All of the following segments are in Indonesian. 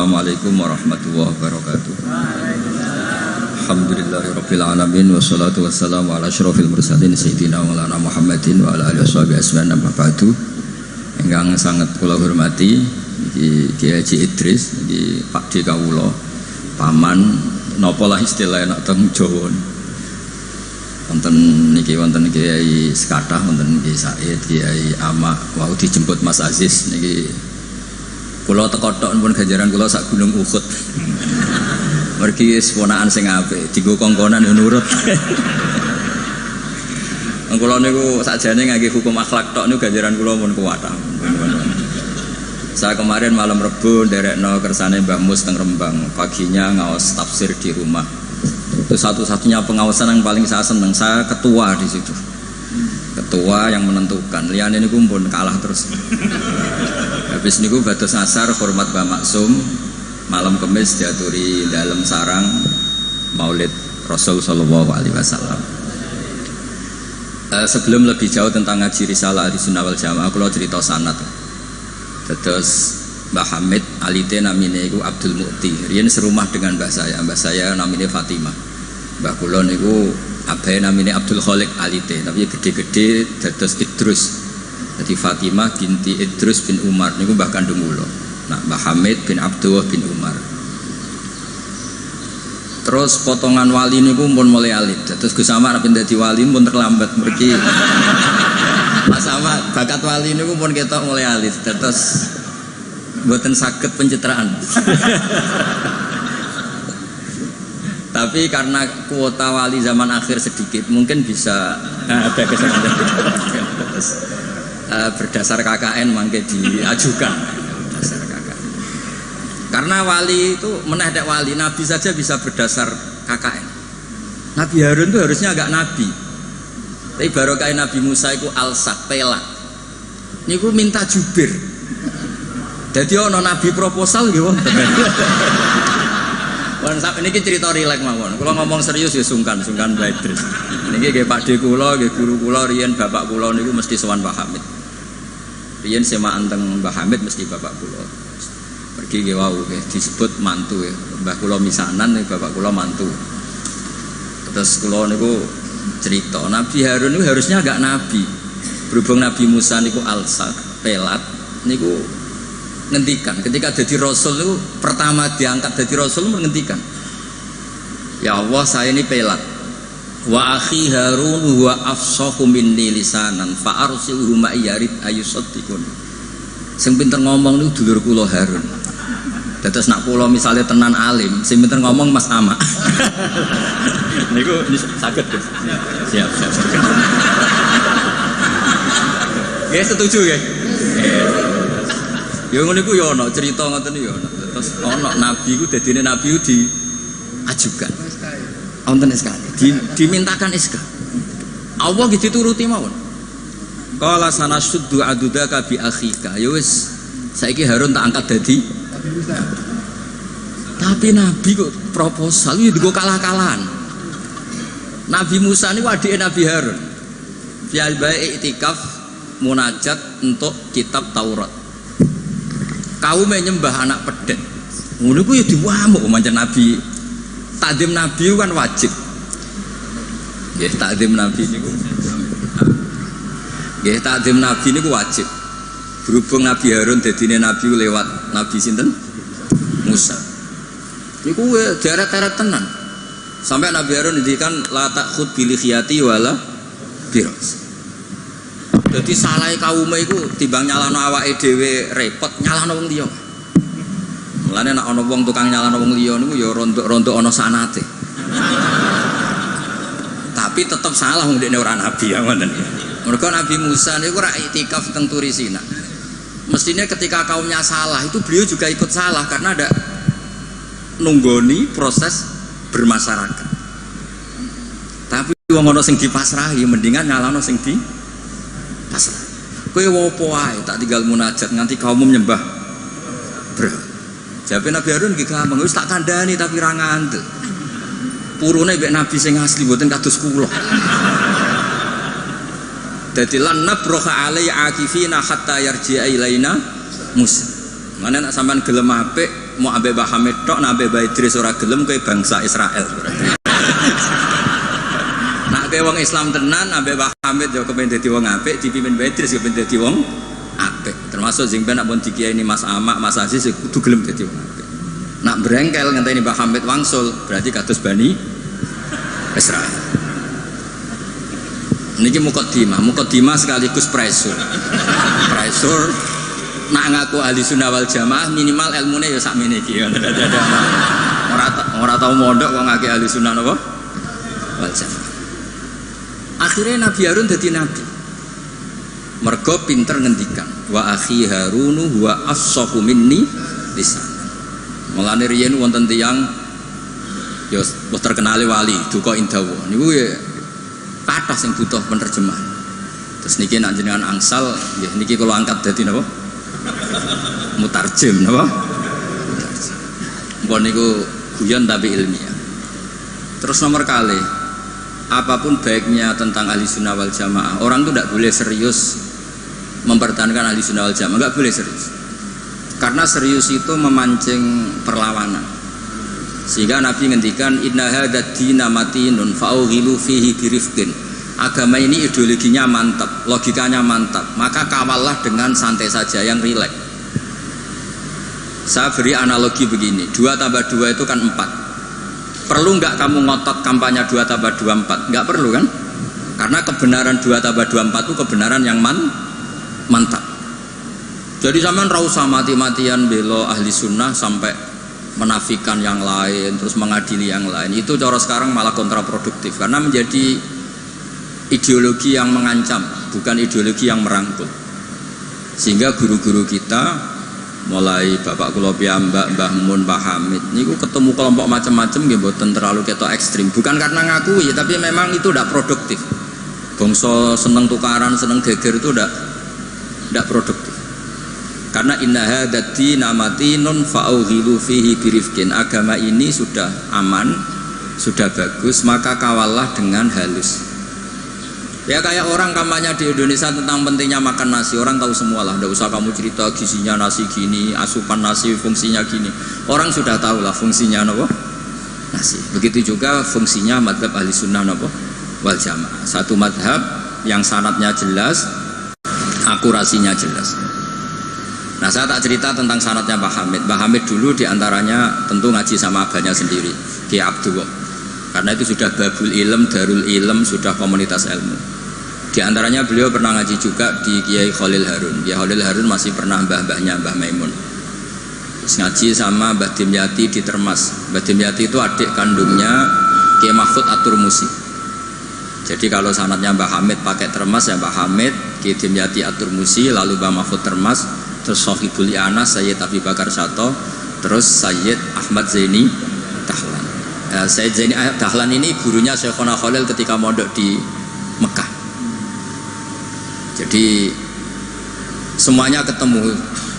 Assalamualaikum warahmatullahi wabarakatuh. Alhamdulillahirabbil alamin wassalatu wassalamu ala asyrofil mursalin sayyidina Maulana Muhammadin wa ala alihi washabihi ajmain amma ba'du. Ingkang sangat kula hormati Kiai Haji Idris iki Pakde kawula paman napa lah istilah nek teng Jawa. Wonten niki wonten Kiai Sekadah, wonten Kiai Said, Kiai Ama wau dijemput Mas Aziz niki. Kula teko tok pun ganjaran kula sak gunung Uhud. Mergi ponakan sing apik, dienggo kongkonan yo nurut. Kula niku sakjane ngangge hukum akhlak tok niku ganjaran kula pun kuwat. Saya kemarin malam Rebo nderekno kersane Mbah Mus teng Rembang, paginya ngaos tafsir di rumah. Itu satu-satunya pengawasan yang paling saya seneng, saya ketua di situ. Ketua yang menentukan, liyane niku pun kalah terus. Habis niku bados asar hormat Mbah Maksum, malam Kamis diaturi dalam sarang Maulid Rasul sallallahu alaihi wasallam. Sebelum lebih jauh tentang ngaji risalah di Sunnah wal Jamaah, kula cerita sanad. Terus Mbah Hamid alite namine iku Abdul Mukti. Riyen serumah dengan mbah saya namine Fatimah. Mbah kula niku abahe namine Abdul Khalik alite, tapi gede-gede dados Idrus. Jadi Fatimah binti Idrus bin Umar niku mbah kandung kula. Nah, Mbah Hamid bin Abdullah bin Umar. Terus potongan wali niku pun mulai alit. Terus Gus Samad nek dadi wali pun terlambat mergi. Mas Samad bakat wali niku pun ketok mulai alit. Terus mboten saged pencitraan. Tapi karena kuota wali zaman akhir sedikit, mungkin bisa ada kesempatan. Berdasar KKN mangke diajukan. Berdasar KKN. Karena wali itu menedek wali, nabi saja bisa berdasar KKN. Nabi Harun itu harusnya agak nabi. Tapi barokah Nabi Musa itu alsak pelak. Niku minta jubir. Jadi ono nabi proposal gitu. Wan sak niki cerita rileks mawon. Kula ngomong serius ya sungkan Mbah Idris. Niki nggih Pakde kula, nggih guru kula riyen bapak kula niku mesti sowan Mbah Hamid. Riyen semaan teng Mbah Hamid mesti bapak kula. Pergi nggih wau nggih disebut mantu ya. Mbah kula misanan nih bapak kula mantu. Terus kula niku cerita Nabi Harun niku harusnya agak nabi. Berhubung Nabi Musa niku alsak, pelat niku ngendikan ketika jadi rasul itu pertama diangkat jadi rasul menghentikan, ya Allah saya ini pelat, wa akhi Harun wa afsahu minni lisanan fa arsilhu ma yarid ayusaddiqun. Sing pinter ngomong niku dulur kula Harun. Dados nak kula misalnya tenan alim, sing pinter ngomong Mas Ama. Niku saged Gus. Siap. Nggih setuju nggih. Ya ngono iku ya ana cerita ngoten ya ana. Terus ana nabi iku dadine nabi iku diajukan. Wonten SK. Dimintakan SK. Allah gitu turuti mawon. Qala sanasuddu adudaka bi akhika. Ya wis saiki Harun tak angkat dadi. Tapi nabi kok proposal iki digo kalah-kalahan. Nabi Musa niku adike Nabi Harun. Fi'al bae iktikaf munajat untuk kitab Taurat. Kaum menyembah anak pedet. Ngono ku ya diwamuk pancen Nabi. Takdim Nabi kan wajib. Nggih, takdim Nabi niku. Nggih, takdim Nabi niku wajib. Berhubung Nabi Harun dadine Nabi lewat Nabi sinten? Musa. Niku deret-deret tenan. Sampai Nabi Harun ngendikan la takhud bil khiyati wala biras. Jadi salah kaum itu timbang nyalano awake dhewe repot nyalano wong liya. Mulane nek ana wong tukang nyalano wong liya niku ya rontok-rontok ana sanate. Tapi tetap salah wong dekne ora nabi ya ngoten. Mergo Nabi Musa niku ora iktikaf teng Turi Sina. Mestinya ketika kaumnya salah itu beliau juga ikut salah karena ada nunggoni proses bermasyarakat. Tapi wong ana sing dipasrahi mendingan nyalano sing di pasrah. Kowe wopo wae tak tinggal munajat nganti kaum menyembah bro. Jawabe Nabi Harun nggih gampang wis tak kandhani tapi ra ngandel. Purune mek nabi sing asli mboten kados kula. Dadi lan nabroha alai akifina hatta yarji'a ilaina Musa. Mana nak sampean gelem apik mau ambek Mbah Hamid tok, nak ambek Mbah Idris ora gelem kowe bangsa Israel. Nak kowe wong Islam tenan ambek Mbah Hamid yo kepen dadi wong apik, dipimpin Mbah Idris kepen dadi wong apik. Termasuk sing ben nak pun dikiyaini Mas Amak, Mas Aziz kudu gelem dadi wong apik. Nak brengkel ngenteni Mbah Hamid wangsul, berarti kados Bani Israel. Niki mukadimah sekaligus pressure. Nak ngaku ahli sunnah wal jamaah minimal ilmune ya sakmene iki. Ora tau mondok kok ngake ahli sunnah napa? Wal jamaah. Akhirnya Nabi Harun dadi nabi. Mergo pinter ngendikan, wa akhi Harunu huwa afsahu minni lisan. Mulane riyen wonten tiyang ya wis terkenale wali duka indawa. Niku ya kathah sing butuh penerjemah. Terus niki nek jenengan angsal nggih niki kula angkat dadi napa? Mutarjem napa? Mbon niku guyon tapi ilmiah. Terus nomor kali, apapun baiknya tentang ahli sunnah wal jamaah, orang itu tidak boleh serius mempertahankan ahli sunnah wal jamaah, nggak boleh serius. Karena serius itu memancing perlawanan. Sehingga Nabi ngendikan inna hadzal dina matinun fa'ughilu fihi birifqin. Agama ini ideologinya mantap, logikanya mantap, maka kawallah dengan santai saja, yang rileks. Saya beri analogi begini, 2 tambah 2 itu kan 4. Perlu nggak kamu ngotot kampanye 2 tambah 2 4? Nggak perlu kan? Karena kebenaran 2 tambah 2 4 itu kebenaran yang mantap. Jadi sampean ra usah mati-matian belo ahli sunnah sampai menafikan yang lain, terus mengadili yang lain. Itu cara sekarang malah kontraproduktif karena menjadi ideologi yang mengancam, bukan ideologi yang merangkul. Sehingga guru-guru kita, mulai Bapak kula piyambak, Mbah Mun, Mbah Hamid, niku ketemu kelompok macam-macam nggih mboten terlalu ketok ekstrim. Bukan karena ngakui, tapi memang itu tidak produktif. Bangsa seneng tukaran, seneng geger itu tidak produktif. Karena inna hadzal dina matinun fa'ughilu fihi birifqin. Agama ini sudah aman, sudah bagus, maka kawallah dengan halus. Ya kayak orang kampanye di Indonesia tentang pentingnya makan nasi, orang tahu semua lah, tidak usah kamu cerita gizinya nasi gini, asupan nasi fungsinya gini, orang sudah tahu lah fungsinya apa? Nasi. Begitu juga fungsinya madhab ahli sunnah apa? Wal jamaah. Satu madhab yang sanadnya jelas, akurasinya jelas. Nah saya tak cerita tentang sanadnya Pak Hamid. Pak Hamid dulu diantaranya tentu ngaji sama abahnya sendiri, Kiai Abdullah. Karena itu sudah babul ilm, darul ilm, sudah komunitas ilmu. Di antaranya beliau pernah ngaji juga di Kiai Khalil Harun. Kiai Khalil Harun masih pernah mbah-mbahnya Mbah Maimun. Terus ngaji sama Mbah Dimyati di Termas. Mbah Dimyati itu adik kandungnya Kiai Mahfud At-Turmusi. Jadi kalau sanadnya Mbah Hamid pakai Termas ya Mbah Hamid, Kiai Dimyati At-Turmusi, lalu Mbah Mahfud Termas, terus Sohibul I'anas Sayyid Abi Bakar Sato, terus Sayyid Ahmad Zaini Dahlan. Sayyid Zaini Dahlan ini gurunya Syekhona Khalil ketika mondok di Mekah. Jadi semuanya ketemu,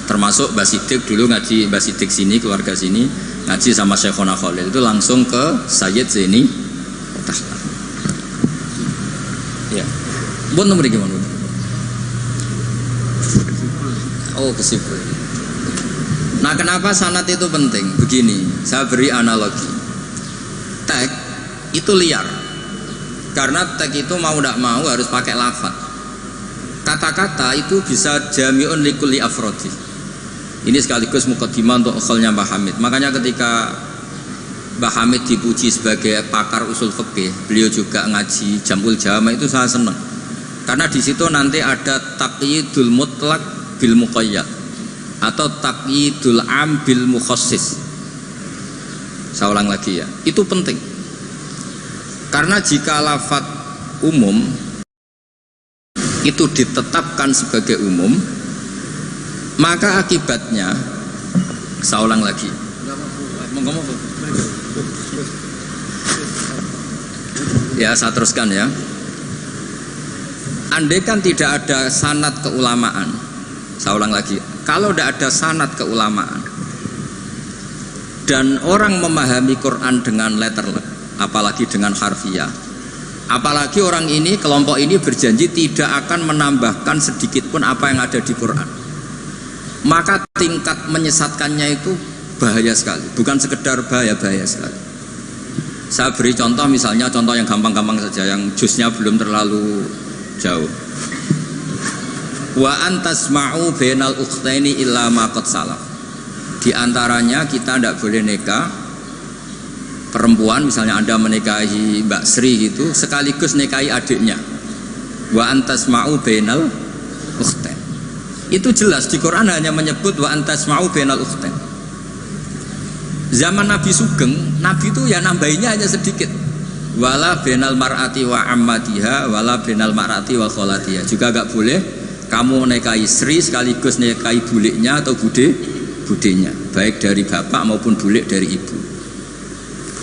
termasuk Mbah Siddiq dulu ngaji, Mbah Siddiq sini, keluarga sini ngaji sama Syekhona Khalil, itu langsung ke Sayyid Zaini Dahlan. Ya, buat nomor gimana? Oh kesipul. Nah kenapa sanad itu penting? Begini, saya beri analogi. Tag itu liar, karena tag itu mau tidak mau harus pakai lafaz. Kata-kata itu bisa jami'un likulli afrodi. Ini sekaligus mukaddimah untuk ukholnya Mbah Hamid. Makanya ketika Mbah Hamid dipuji sebagai pakar usul fikih, beliau juga ngaji Jamul Jama, itu saya senang. Karena di situ nanti ada taqyidul mutlak bil muqayyad atau taqyidul am bil mukhassis. Saya ulang lagi ya, itu penting. Karena jika lafaz umum itu ditetapkan sebagai umum, maka akibatnya, saya ulang lagi. Ya, saya teruskan ya. Andai kan tidak ada sanad keulamaan, saya ulang lagi, kalau tidak ada sanad keulamaan dan orang memahami Quran dengan letterlek, apalagi dengan harfiah, apalagi orang ini, kelompok ini berjanji tidak akan menambahkan sedikit pun apa yang ada di Quran, maka tingkat menyesatkannya itu bahaya sekali. Bukan sekedar bahaya sekali. Saya beri contoh, misalnya contoh yang gampang-gampang saja, yang jusnya belum terlalu jauh. Wa antasma'u bainal ukhtaini illa ma qad salaf. Di antaranya kita tidak boleh nikah perempuan, misalnya Anda menikahi Mbak Sri gitu, sekaligus nikahi adiknya. Wa antasma'u bainal ukhtain. Itu jelas di Quran hanya menyebut wa antasma'u bainal ukhtain. Zaman Nabi Sugeng, Nabi itu ya nambahinnya hanya sedikit. Wala bainal mar'ati wa ammatiha wala bainal mar'ati wa kholatiha. Juga enggak boleh kamu nikahi Sri sekaligus nikahi buliknya atau budenya, baik dari bapak maupun bulik dari ibu.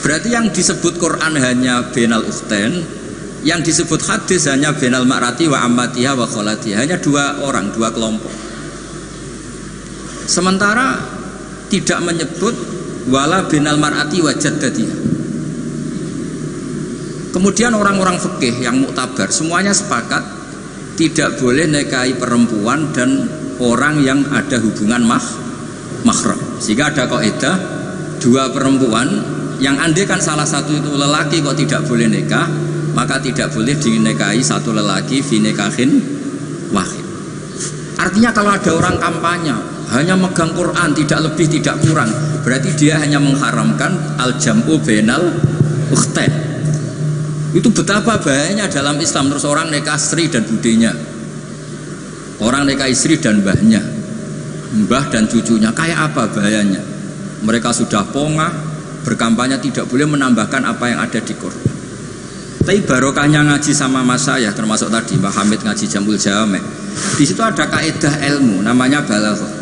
Berarti yang disebut Quran hanya bainal ukhtain, yang disebut hadis hanya bainal mar'ati wa ammatiha wa kholatiha, hanya dua orang, dua kelompok. Sementara tidak menyebut wala binal mar'ati wa jaddatiha. Kemudian orang-orang fikih yang muktabar semuanya sepakat tidak boleh nikahi perempuan dan orang yang ada hubungan mahram. Sehingga ada kaidah dua perempuan yang andai kan salah satu itu lelaki kok tidak boleh nikah, maka tidak boleh dinikahi satu lelaki fi nikahin wahid. Artinya kalau ada orang kampanye hanya megang Quran tidak lebih tidak kurang, berarti dia hanya mengharamkan al-jam'u bainal ukhtain. Itu betapa bahayanya dalam Islam. Terus orang nikah Sri dan budenya, orang nikah istri dan mbahnya, mbah dan cucunya, kayak apa bahayanya? Mereka sudah pongah berkampanye tidak boleh menambahkan apa yang ada di Quran. Tapi barokahnya ngaji sama mas saya, termasuk tadi Mbak Hamid ngaji Jamul Jame, di situ ada kaidah ilmu namanya balaghah.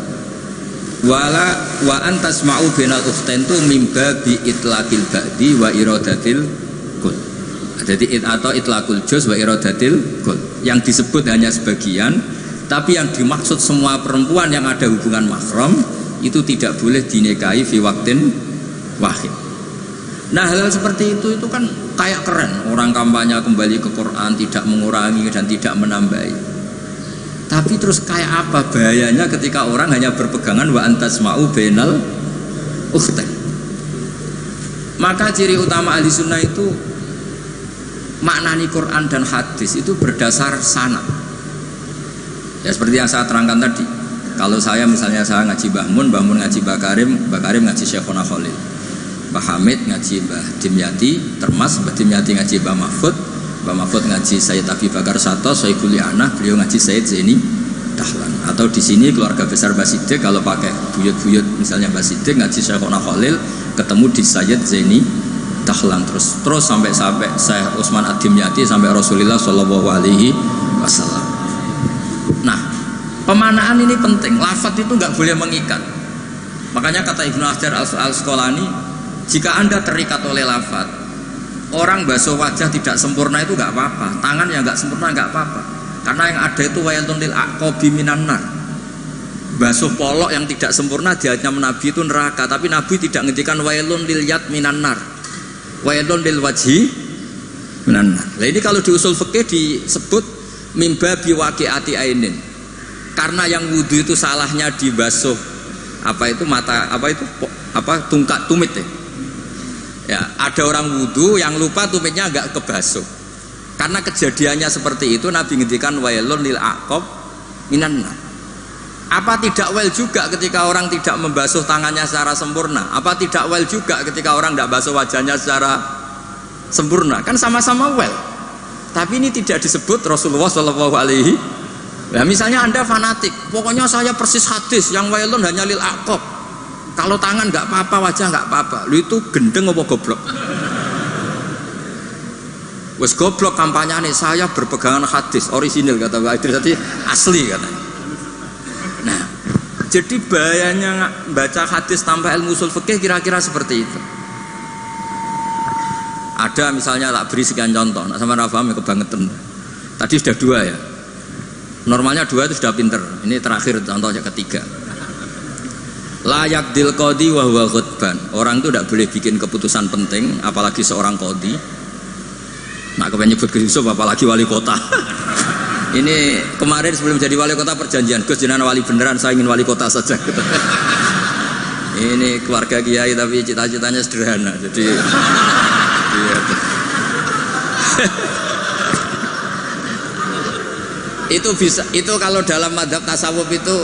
Wala wa antasma'u bainal ukhtain tu mimba bi itlaqil ba'di wa iradatil kul. Jadi atau itlaqul juz wa iradatil kul. Yang disebut hanya sebagian, tapi yang dimaksud semua perempuan yang ada hubungan mahram itu tidak boleh dinikahi fi waqtin wahid. Nah, hal seperti itu kan kayak keren. Orang kampanye kembali ke Quran, tidak mengurangi dan tidak menambahi. Tapi terus kayak apa bahayanya ketika orang hanya berpegangan wa antasma'u bainal ukhtain. Maka ciri utama ahli sunnah itu maknani Quran dan hadis itu berdasar sanad. Ya seperti yang saya terangkan tadi. Kalau saya misalnya saya ngaji Mbah Mun ngaji Mbah Karim ngaji Syekhona Khalil, Mbah Hamid ngaji Mbah Dimyati, Termas Mbah Dimyati ngaji Mbah Mahfud, Mbah Mahfud ngaji Sayyid Abi Bakar Sato, Sohibul Li'anah, beliau ngaji Sayyid Zaini Dahlan. Atau di sini keluarga besar Mbah Siddiq, kalau pakai buyut-buyut misalnya Mbah Siddiq ngaji Syekhona Khalil, ketemu di Sayyid Zaini Dahlan, terus sampai Syekh Utsman Ad-Dimyati sampai Rasulullah Shallallahu Alaihi Wasallam. Nah, pemanaan ini penting. Lafadz itu nggak boleh mengikat. Makanya kata Ibnu Hajar Al-Asqalani, jika Anda terikat oleh lafadz, orang basuh wajah tidak sempurna itu nggak apa-apa, tangan yang nggak sempurna nggak apa-apa, karena yang ada itu wailun lil aqabi minan nar. Basuh polok yang tidak sempurna di ayatnya Nabi itu neraka, tapi Nabi tidak ngendikan wailun lil yad minan nar, wailun lil wajhi minan nar. Nah, ini kalau di usul fikih disebut mimba biwaqi'ati ainin, karena yang wudu itu salahnya dibasuh tungkat tumit ya. Ya, ada orang wudu yang lupa tumitnya agak kebasuh. Karena kejadiannya seperti itu, Nabi ngendikan wailun lil aqab minan nar. Apa tidak well juga ketika orang tidak membasuh tangannya secara sempurna? Apa tidak well juga ketika orang tidak basuh wajahnya secara sempurna? Kan sama-sama well. Tapi ini tidak disebut Rasulullah Shallallahu Alaihi. Nah, misalnya Anda fanatik, pokoknya saya persis hadis yang wailun hanya lil aqab. Kalau tangan nggak apa-apa, wajah nggak apa-apa. Lu itu gendeng apa goblok? Wes goblok kampanyane, saya berpegangan hadis orisinil kata Pak Idris tadi, asli katanya. Nah, jadi bahayanya baca hadis tanpa ilmu usul fikih kira-kira seperti itu. Ada misalnya tak beri sekian contoh, nak sama Rafaham ya kebangetan. Tadi sudah 2 ya. Normalnya 2 itu sudah pinter. Ini terakhir contohnya ketiga. Layak dil qadi wa huwa ghadban. Orang itu tidak boleh bikin keputusan penting, apalagi seorang qadi. Nak kepengen nyebut Gus Yusuf apalagi wali kota. Ini kemarin sebelum jadi wali kota perjanjian, Gus jenengan wali beneran, saya ingin wali kota saja. Ini keluarga kiai tapi cita-citanya sederhana. Jadi iya. Itu bisa, itu kalau dalam madhab tasawuf itu,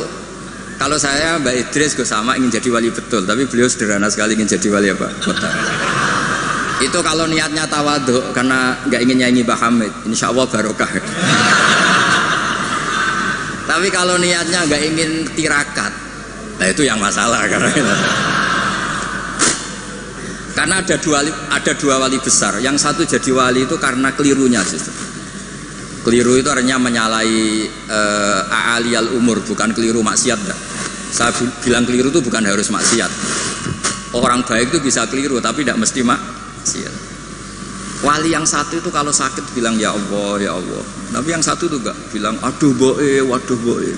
kalau saya Mbak Idris Gus sama ingin jadi wali betul, tapi beliau sederhana sekali ingin jadi wali apa? Kota. Itu kalau niatnya tawadhu karena nggak ingin nyanyi Mbah Hamid, insya Allah barokah. Tapi kalau niatnya nggak ingin tirakat, nah itu yang masalah karena ada dua wali besar. Yang satu jadi wali itu karena kelirunya justru. Keliru itu artinya menyalahi a'aliyal umur, bukan keliru maksiat. Saya bilang keliru itu bukan harus maksiat. Orang baik itu bisa keliru tapi tidak mesti maksiat. Wali yang satu itu kalau sakit bilang ya Allah ya Allah, tapi yang satu itu enggak, bilang aduh boe, waduh boe.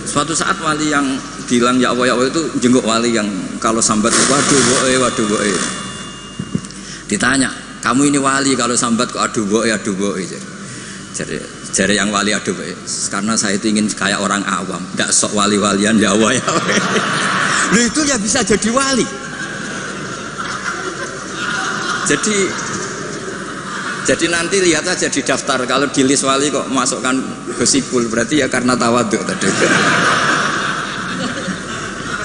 Suatu saat wali yang bilang ya Allah itu jenguk wali yang kalau sambat waduh boe. Ditanya, kamu ini wali kalau sambat kok aduh boe. Jadi yang wali aduh boe, karena saya itu ingin kayak orang awam, tidak sok wali-walian ya Allah ya Allah. Lu itu ya bisa jadi wali. Jadi nanti lihat aja di daftar, kalau di list wali kok masukkan Gusipul, berarti ya karena tawadhu tadi.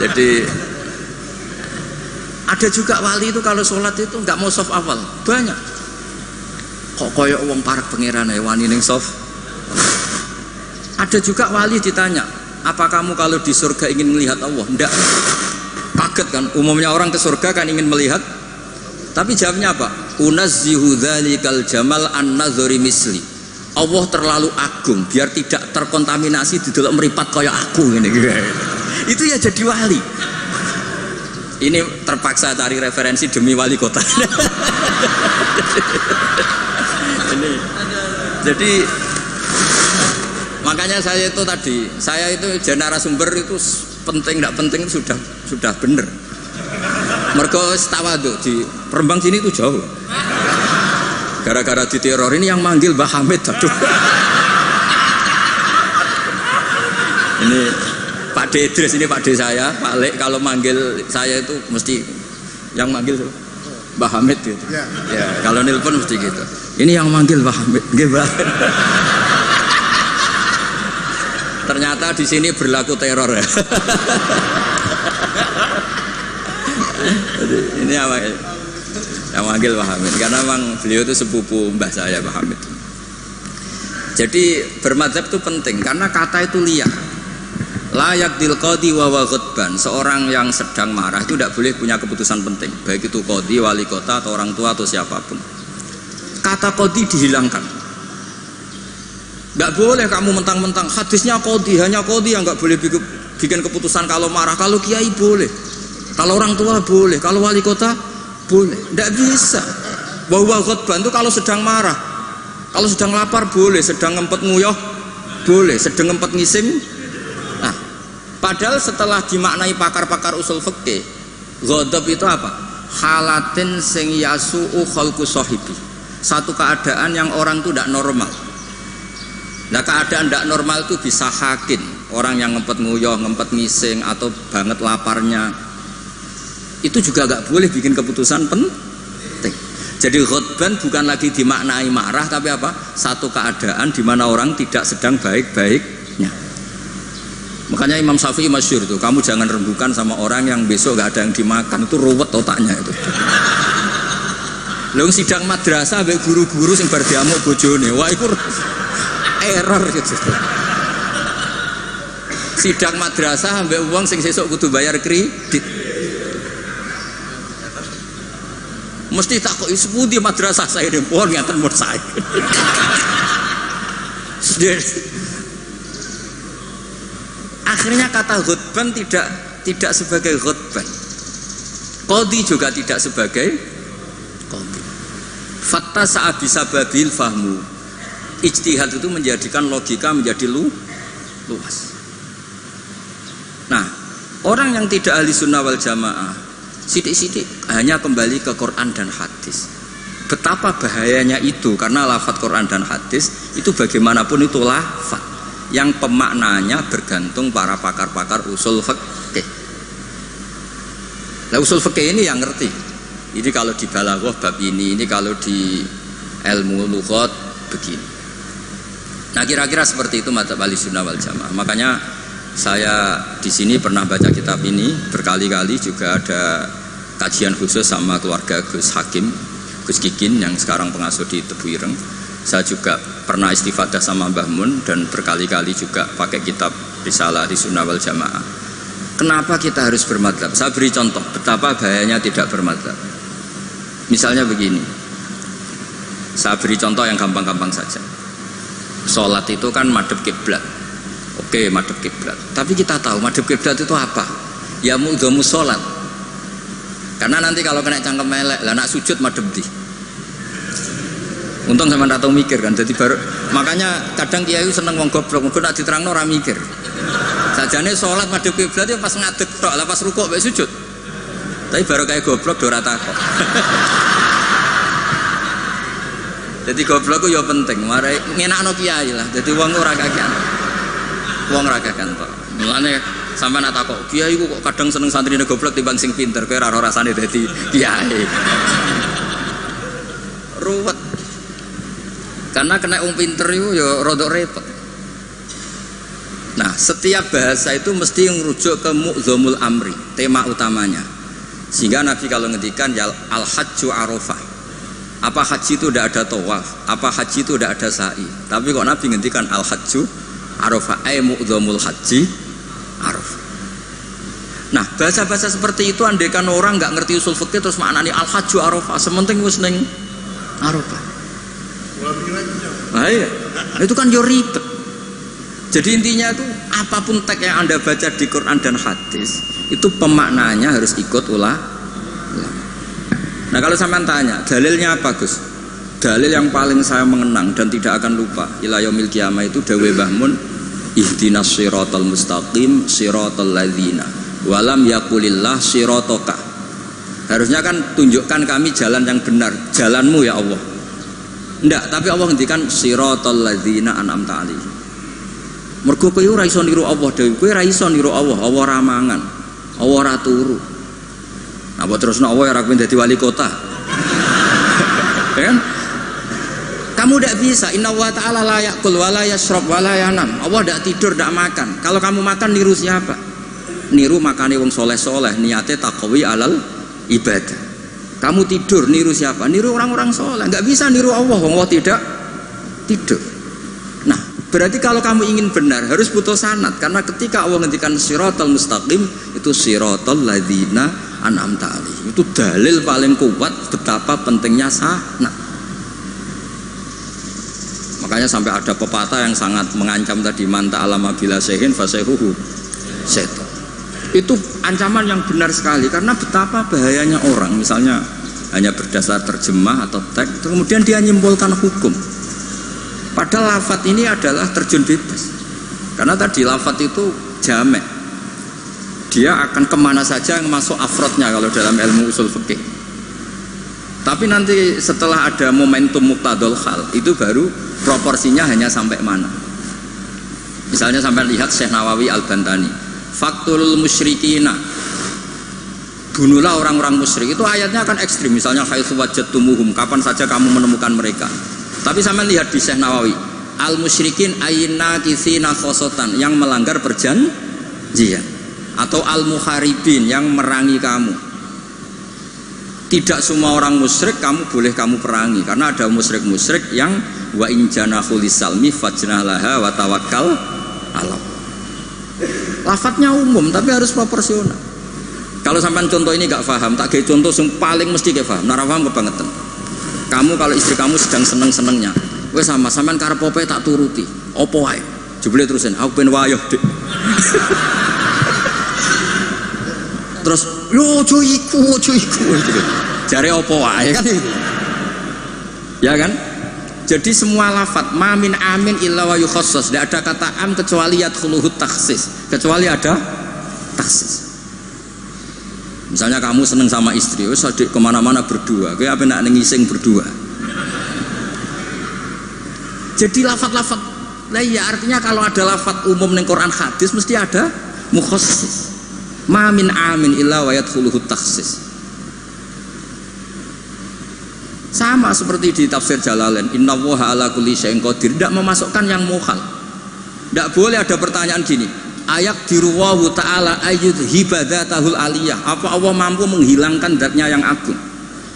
Jadi ada juga wali itu kalau sholat itu nggak mau soft awal, banyak. Kok koyok wong parak pangeran ya wani ning soft. Ada juga wali ditanya, apa kamu kalau di surga ingin melihat Allah? Ndak. Kaget kan, umumnya orang ke surga kan ingin melihat. Tapi jawabnya apa? Unazzihu dzalikal jamal an-nazari misli. Allah terlalu agung biar tidak terkontaminasi di dalam meripat kayak aku ini. Itu ya jadi wali. Ini terpaksa cari referensi demi wali kota. Ini. Jadi makanya saya itu tadi, saya itu narasumber itu penting tidak penting sudah bener. Mergo tawadhu di Rembang sini itu jauh. Gara-gara diteror ini yang manggil Mbah Hamid, aduh. Ini Pak D Idris, ini Pak D saya, Pak Lek kalau manggil saya itu mesti yang manggil Mbah Hamid gitu. Ya, kalau nelpon mesti gitu. Ini yang manggil Mbah Hamid, nggih, Mbah. Ternyata di sini berlaku teror ya. Ini apa? Yang manggil Mbah Hamid karena memang beliau itu sepupu mbah saya Mbah Hamid. Jadi bermadzhab itu penting karena kata itu liar. Layak dil qadi wa ghadban. Seorang yang sedang marah itu tidak boleh punya keputusan penting, baik itu qadi, wali kota atau orang tua atau siapapun. Kata qadi dihilangkan. Nggak boleh kamu mentang-mentang hadisnya qadi, hanya qadi yang nggak boleh bikin keputusan kalau marah. Kalau kiai boleh, kalau orang tua boleh, kalau wali kota boleh. Nggak bisa. Bahwa ghadban itu kalau sedang marah, kalau sedang lapar boleh, sedang ngempet nguyuh boleh, sedang ngempet ngising. Nah, padahal setelah dimaknai pakar-pakar usul fikih, ghadab itu apa? Halatin sing yasu'u khalqu sahibi. Satu keadaan yang orang itu tidak normal. Nah, keadaan tidak normal itu bisa hakin, orang yang ngempet nguyuh, ngempet ngising atau banget laparnya. Itu juga nggak boleh bikin keputusan penting. Jadi ghadban bukan lagi dimaknai marah, tapi apa? Satu keadaan di mana orang tidak sedang baik-baiknya. Makanya Imam Syafi'i masyhur itu, kamu jangan rembukan sama orang yang besok nggak ada yang dimakan, itu ruwet otaknya itu. Lalu sidang madrasah ambek guru-guru sing bar diamuk bojone, wah itu error gitu. Sidang madrasah ambek uang sing sesuk kudu bayar kredit. Mesti takoki sepundi madrasah saya ini pun ngaten mun saya. Akhirnya kata ghadban tidak sebagai ghadban. Qadhi juga tidak sebagai qadhi. Fatta sa'abisa babil fahmu. Ijtihad itu menjadikan logika menjadi luas. Nah, orang yang tidak ahli sunnah wal jamaah sidik-sidik hanya kembali ke Quran dan hadis. Betapa bahayanya itu, karena lafadz Quran dan hadis itu bagaimanapun itu lafadz yang pemaknanya bergantung para pakar-pakar usul fikih. Lah usul fikih ini yang ngerti. Ini kalau di balaghah bab ini kalau di ilmu lughat begini. Nah kira-kira seperti itu madzhab Ahlussunnah wal Jamaah. Makanya saya di sini pernah baca kitab ini berkali-kali, juga ada kajian khusus sama keluarga Gus Hakim, Gus Kikin yang sekarang pengasuh di Tebu Ireng. Saya juga pernah istifadah sama Mbah Mun dan berkali-kali juga pakai kitab Risalah Ahlussunnah wal Jamaah. Kenapa kita harus bermadzhab? Saya beri contoh betapa bahayanya tidak bermadzhab. Misalnya begini, saya beri contoh yang gampang-gampang saja. Sholat itu kan madhep kiblat. Oke, madhep kiblat. Tapi kita tahu madhep kiblat itu apa? Ya mu'dhamu sholat. Karena nanti kalau kena cangkem melek, lah nak sujud madhep di. Untung sama ndak tahu mikir kan. Jadi baru makanya kadang kiai seneng wong goblok, mengko nak diterangno ora mikir. Sajane sholat madhep kiblat itu pas ngadeg tok, lah pas rukuk mek sujud. Tapi baru kayak goblok do ora takok. Jadi goblok itu ya penting, mari ngenakno kiai lah. Jadi wong ora kakean. Wong ora kakean tok. Mulane sampean nak takok, kiai ku kok kadang seneng santrine goblok timbang sing pinter, kowe ora rasane dadi kiai. Ruwet. Karena kena wong pinter itu ya rada repot. Nah, setiap bahasa itu mesti merujuk ke mu'dhamul amri, tema utamanya. Sehingga Nabi kalau ngendikan ya al-hajju arafah. Apa haji itu tidak ada tawaf, apa haji itu tidak ada sa'i. Tapi kok Nabi ngendikan al-hajju arafah, ay mu'dhamul haji arafah. Nah, bahasa-bahasa seperti itu andaikan orang nggak ngerti usul fikih terus maknanya al-hajju arafah, sementing wis ning arafah. Nah, iya. Itu kan yo ribet. Jadi intinya itu apapun teks yang Anda baca di Quran dan hadis itu pemaknanya harus ikut ulama. Nah kalau sampean tanya dalilnya apa Gus? Dalil yang paling saya mengenang dan tidak akan lupa ila yaumil qiyamah itu dawuh Mbah Mun, ihdinas siratal mustaqim siratal ladzina walam yaqulillah sirataka. Harusnya kan tunjukkan kami jalan yang benar, jalanmu ya Allah. Enggak, tapi Allah ngendikan siratal ladzina an'amta alaihim. Mergo kowe ora iso niru Allah dhewe, kowe ora iso niru Allah, Allah ora mangan, Allah ora turu. Apa terusno Allah ora pengen dadi wali kota. Kan? Kamu tidak bisa, inna wa ta'ala la ya'kul wa la yashrab wa la yanam. Allah tidak tidur, tidak makan. Kalau kamu makan niru siapa? Niru makane wong soleh-soleh, niate taqwi alal ibadah. Kamu tidur niru siapa? Niru orang-orang soleh. Enggak bisa niru Allah, Allah tidak tidur. Nah, berarti kalau kamu ingin benar harus butuh sanad, karena ketika Allah ngendikan siratal mustaqim itu siratal ladzina an'amta alaihim. Itu dalil paling kuat betapa pentingnya sanad. Makanya sampai ada pepatah yang sangat mengancam tadi, manta alama bila sehin fasehuhu setan. Itu ancaman yang benar sekali, karena betapa bahayanya orang misalnya hanya berdasar terjemah atau teks kemudian dia menyimpulkan hukum. Padahal lafadz ini adalah terjun bebas, karena tadi lafadz itu jamek, dia akan kemana saja yang masuk afrodnya kalau dalam ilmu usul fikih. Tapi nanti setelah ada momentum muqtadul hal itu baru proporsinya hanya sampai mana. Misalnya sampai lihat Syekh Nawawi Al-Bantani, faktul musyrikina, bunuhlah orang-orang musyrik. Itu ayatnya akan ekstrim, misalnya haitsu wajadtumuhum, kapan saja kamu menemukan mereka. Tapi sampai lihat di Syekh Nawawi, al musyrikin ayna kisina khosotan, yang melanggar perjanjian, atau al muharibin, yang merangi kamu. Tidak semua orang musyrik kamu boleh kamu perangi, karena ada musyrik-musyrik yang wa in janahu lisalmi fajnah laha wa tawakkal ala. Lafadznya umum tapi harus proporsional. Kalau sampean contoh ini gak paham, tak kayak contoh yang paling mesti gak paham. Nara paham kebangetan. Kamu kalau istri kamu sedang seneng-senengnya, wes sama sampean karep opo tak turuti. Opo wae? Jebule terusin, aku ben wayoh, Dik. Terus yo ojo iku jare opo wae kan itu. Ya kan? Jadi semua lafadz mamin amin illa wa yukhassas, tidak ada kata am kecuali yadkhuluhu takhsis, kecuali ada takhsis. Misalnya kamu seneng sama istri, wis kemana-mana berdua, kowe apa nak ngising berdua. Jadi lafadz-lafadz, lah ya artinya kalau ada lafadz umum ning Quran hadis mesti ada mukhassis. Ma min amin illa wa yadkhuluhu takhsis. Sama seperti di tafsir Jalalain, innallaha ala kulli syai'in qadir, tidak memasukkan yang mukhal. Tidak boleh ada pertanyaan gini, ayak diruwahu ta'ala ayyudhibadatahul aliyah, apa Allah mampu menghilangkan zatnya yang agung?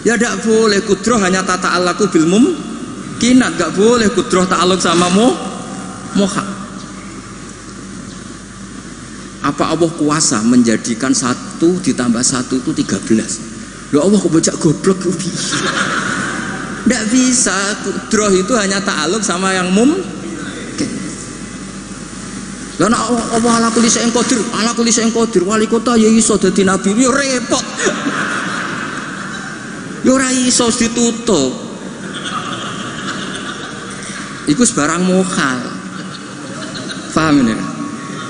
Ya tidak boleh. Kudroh hanya tata alaku bil mumkinat, tidak boleh kudroh ta'aluk sama mukhal. Apa Allah kuasa menjadikan 1 ditambah 1 itu 13? Ya Allah kok bocah goblok. Tidak bisa. Kudroh itu hanya ta'aluk sama yang mungkin. Lah Allah ala kulli syai'in qadir, ala kulli syai'in qadir, wali kota ya iso dadi nabi, ya repot. Ya ora iso ditutup. Iku sebarang mukhal. Paham ini?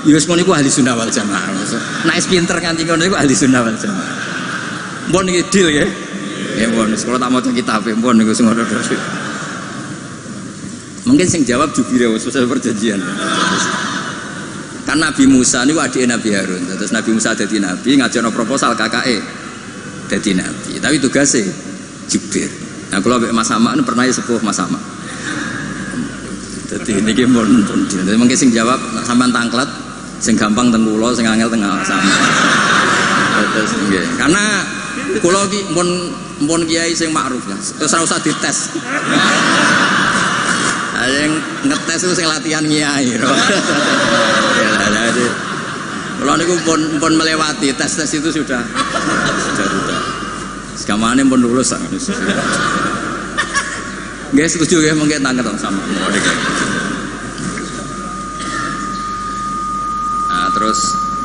Ya wis niku ahli sunnah wal jamaah. Nek pinter nganti ngono niku ahli sunnah wal jamaah. Mbon iki deal ya. Ya mbon, kalau tak maca kitab mbon niku sing ngono terus. Mungkin sing jawab jubire sesuai perjanjian. Kan Nabi Musa niku adike Nabi Harun. Terus Nabi Musa dadi nabi, ngajono proposal kakake dadi nabi. Tapi tugasnya Jubir. Nah kalau Mas Sama pernah sepuh Mas Sama. Jadi niki mun mungkin sing jawab sampean tangklet, sing gampang teng kula, sing angel teng sama. Terus nggih. Karena kula iki mun kiai sing makruf ya. Terus ora usah dites. Yang ngetes itu sing latihan kiai. Kalau niku pun melewati tes itu sudah. Sekamane pun lulus sangat. Nggih setuju ya mungkin tangket sama. Nah, terus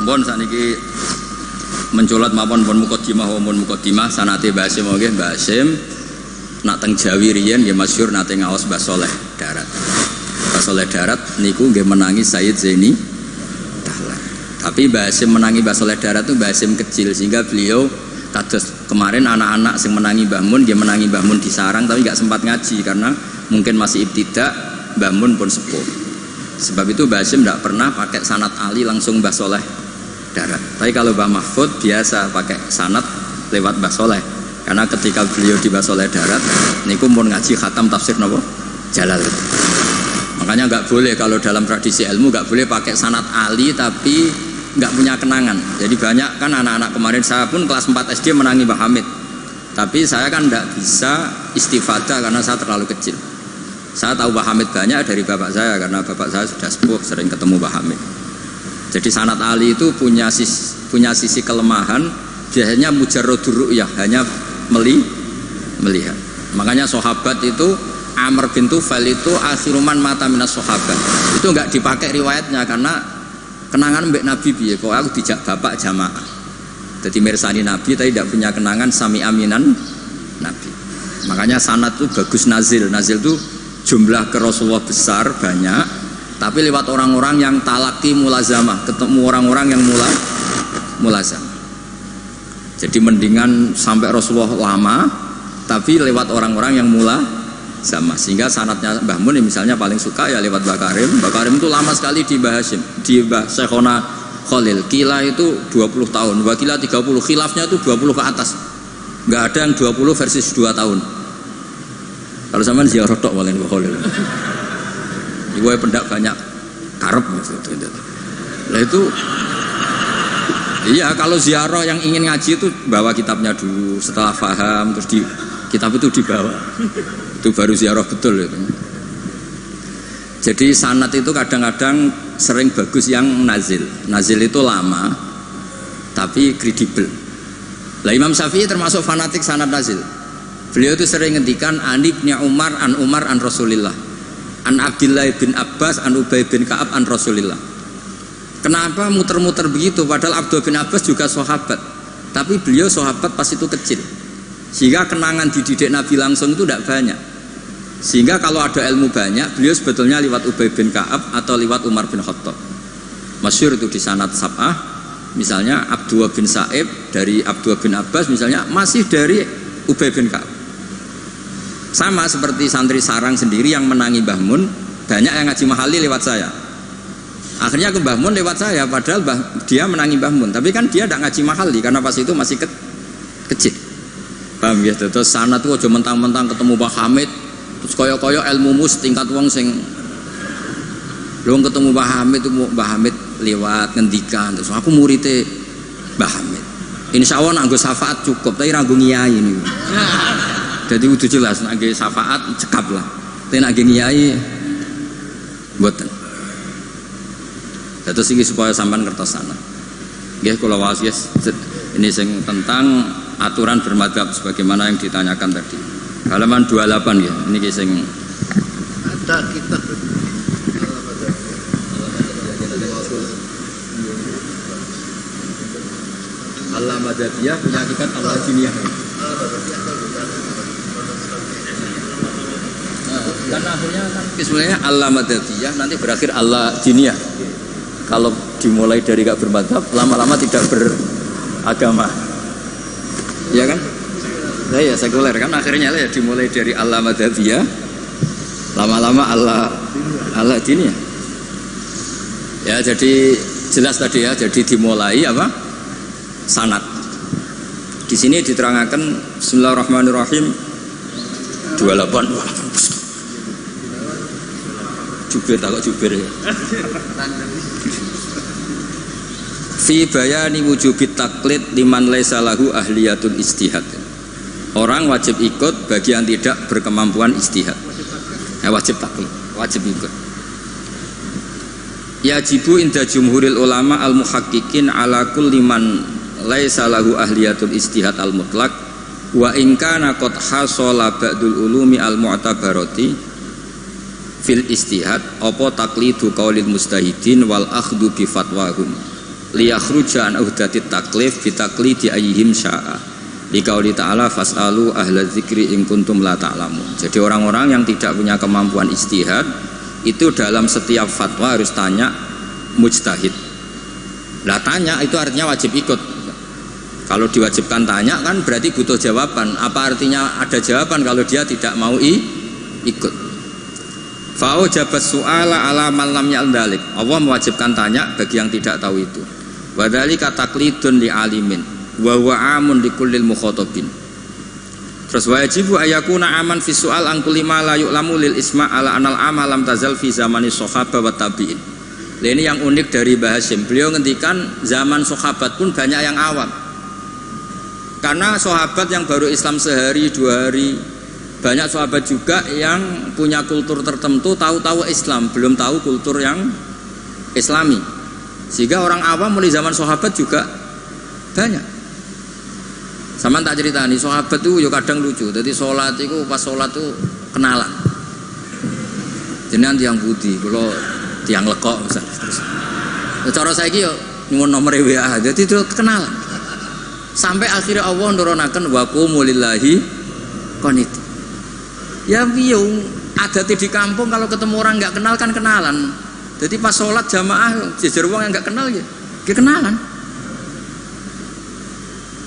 pun saniki mencolot mawon pun mukadimah sanate Mbah Hasyim nggih Mbah Hasyim nak teng Jawi riyen nggih masyhur nate ngaos Mbah Saleh Darat. Mbah Saleh Darat niku nggih menangi Sayyid Zaini Dahlan. Tapi Mbah Hasyim menangi Mbah Saleh Darat itu Mbah Hasyim kecil sehingga beliau kados kemarin anak-anak sing menangi Mbah Mun nggih menangi Mbah Mun di sarang tapi nggak sempat ngaji karena mungkin masih ibtidak, Mbah Mun pun sepuh. Sebab itu Mbah Hasyim tidak pernah pakai sanad Ali langsung Mbah Saleh Darat. Tapi kalau Mbah Mahfud biasa pakai sanad lewat Mbah Saleh. Karena ketika beliau di Mbah Saleh Darat niku pun ngaji khatam tafsir napa? Jalalain. Makanya nggak boleh kalau dalam tradisi ilmu nggak boleh pakai sanad Ali tapi nggak punya kenangan. Jadi banyak kan anak-anak kemarin saya pun kelas 4 SD menangi Mbah Hamid. Tapi saya kan nggak bisa istifadah karena saya terlalu kecil. Saya tahu Mbah Hamid banyak dari bapak saya karena bapak saya sudah sepuh sering ketemu Mbah Hamid. Jadi sanad Ali itu punya sisi kelemahan, biasanya mujarradur ru'yah, hanya melihat. Makanya sahabat itu Amr bin Tufail itu akhiruman mata minas sahabat. Itu enggak dipakai riwayatnya karena kenangan mbek Nabi piye kok aku dijak bapak jamaah. Jadi mirsani Nabi tapi tidak punya kenangan sami aminan Nabi. Makanya sanad itu bagus nazil. Nazil itu jumlah ke Rasulullah besar banyak, tapi lewat orang-orang yang talaki mulazamah, ketemu orang-orang yang mulazamah. Jadi mendingan sampai Rasulullah lama, tapi lewat orang-orang yang mulazamah. Sehingga sanadnya Mbah Mun misalnya paling suka ya lewat Mbah Karim. Mbah Karim itu lama sekali di Mbah Hasyim, di Mbah Syekhona Khalil. Kila itu 20 tahun, Mbah Kila 30, khilafnya itu 20 ke atas. Nggak ada yang 20 versus 2 tahun. Kalau sampean ziarah tok walen Mbah Khalil. Iku pendak banyak karep maksudnya. Lah itu iya, kalau ziarah yang ingin ngaji itu bawa kitabnya dulu, setelah paham terus kitab itu dibawa. Itu baru ziarah betul itu. Jadi sanad itu kadang-kadang sering bagus yang nazil. Nazil itu lama tapi kredibel. Lah Imam Syafi'i termasuk fanatik sanad nazil. Beliau itu sering ngendikan an Ibnu Umar an Rasulillah, an Abdullah bin Abbas an Ubay bin Ka'ab an Rasulillah. Kenapa muter-muter begitu? Padahal Abdullah bin Abbas juga sahabat, tapi beliau sahabat pas itu kecil, sehingga kenangan dididik Nabi langsung itu tidak banyak. Sehingga kalau ada ilmu banyak, beliau sebetulnya lewat Ubay bin Ka'ab atau lewat Umar bin Khattab. Masyhur itu di sanad sab'ah, misalnya Abdullah bin Sa'ib dari Abdullah bin Abbas, misalnya masih dari Ubay bin Ka'ab. Sama seperti santri sarang sendiri yang menangi Mbah Mun, banyak yang ngaji mahali lewat saya. Akhirnya ke Mbah Mun lewat saya, padahal dia menangi Mbah Mun. Tapi kan dia tidak ngaji mahali karena pas itu masih kecil. Paham ya? Terus sana tuh aja mentang-mentang ketemu Mbah Hamid, terus koyo-koyo ilmu tingkat wong sing belum ketemu Mbah Hamid itu Mbah Hamid lewat ngendikan terus aku muridnya Mbah Hamid. Insya Allah nganggo syafaat cukup, tapi nganggo ngiyai ini. Jadi udah jelas nganggo syafaat cekap lah. Tapi nganggo ngiyai mboten. Terus ini supaya sampean kertas sana. Nggih kula waos ini sing tentang aturan bermadzhab sebagaimana yang ditanyakan tadi. Halaman 28 ya. Ini sing ada kitab Al-Madadiyah punya kitab Al-Jiniyah. Kan akhirnya kan sebenarnya Al-Madadiyah nanti berakhir Al-Jiniyah. Kalau dimulai dari gak bermadzhab, lama-lama tidak beragama, ya kan? Nah, ya sekuler kan akhirnya ya dimulai dari Al-Madadiyah, lama-lama Al-Jiniyah. Ya jadi jelas tadi ya, jadi dimulai apa? Sanad. Di sini diterangkan Bismillahirrahmanirrahim 28. Jubir takut jubir ya. Fi bayani wujubit taklid liman laisa lahu ahliyatul istihad. Orang wajib ikut bagi yang tidak berkemampuan istihad. Wajib taklid, wajib ikut. Yajibu inda jumhuril ulama al muhaqqiqin ala kulli man laisa lahu ahliyatul istihad al mutlaq wa in kana qad hasala ba'dul ulumi al mu'tabarati fil istihad apa taqlidu qaulil mustahidin wal akhdhu bi fatwahum liyakhruja an uhdatit taklif bi taqlidi ayyihim syaa liqauli ta'ala fasalu ahla dzikri in kuntum la ta'lamun. Jadi orang-orang yang tidak punya kemampuan istihad itu dalam setiap fatwa harus tanya mujtahid. Lah tanya itu artinya wajib ikut. Kalau diwajibkan tanya kan berarti butuh jawaban. Apa artinya ada jawaban kalau dia tidak mau ikut? Fa'u jabat su'ala ala man lam ya'dalik. Allah mewajibkan tanya bagi yang tidak tahu itu. Wa dzalika taqlidun li alimin wa huwa amun li kullil mukhatabin. Terus wajibu ayakuna aman fi su'al an kulli ma la yu'lamu lil isma' ala anal amal lam tazal fi zamani sahabah wa tabi'in. Ini yang unik dari Mbah Hasyim. Beliau ngendikan zaman sahabat pun banyak yang awam. Karena sahabat yang baru Islam sehari dua hari, banyak sahabat juga yang punya kultur tertentu, tahu-tahu Islam, belum tahu kultur yang Islami. Sehingga orang awam mulai zaman sahabat juga banyak. Sama tak cerita nih, sahabat tuh yo kadang lucu. Jadi sholat itu pas sholat tuh kenalan. Jenengan tiang budi, kalau tiang lekok misalnya. Cara saya yo nyuwun nomor WA, jadi itu kenalan. Sampai akhirnya Allah nurunaken wa qumu lillahi qanit. Ya biung ada di kampung kalau ketemu orang nggak kenal kan kenalan. Jadi pas sholat jamaah jejer wong yang nggak kenal ya kenalan.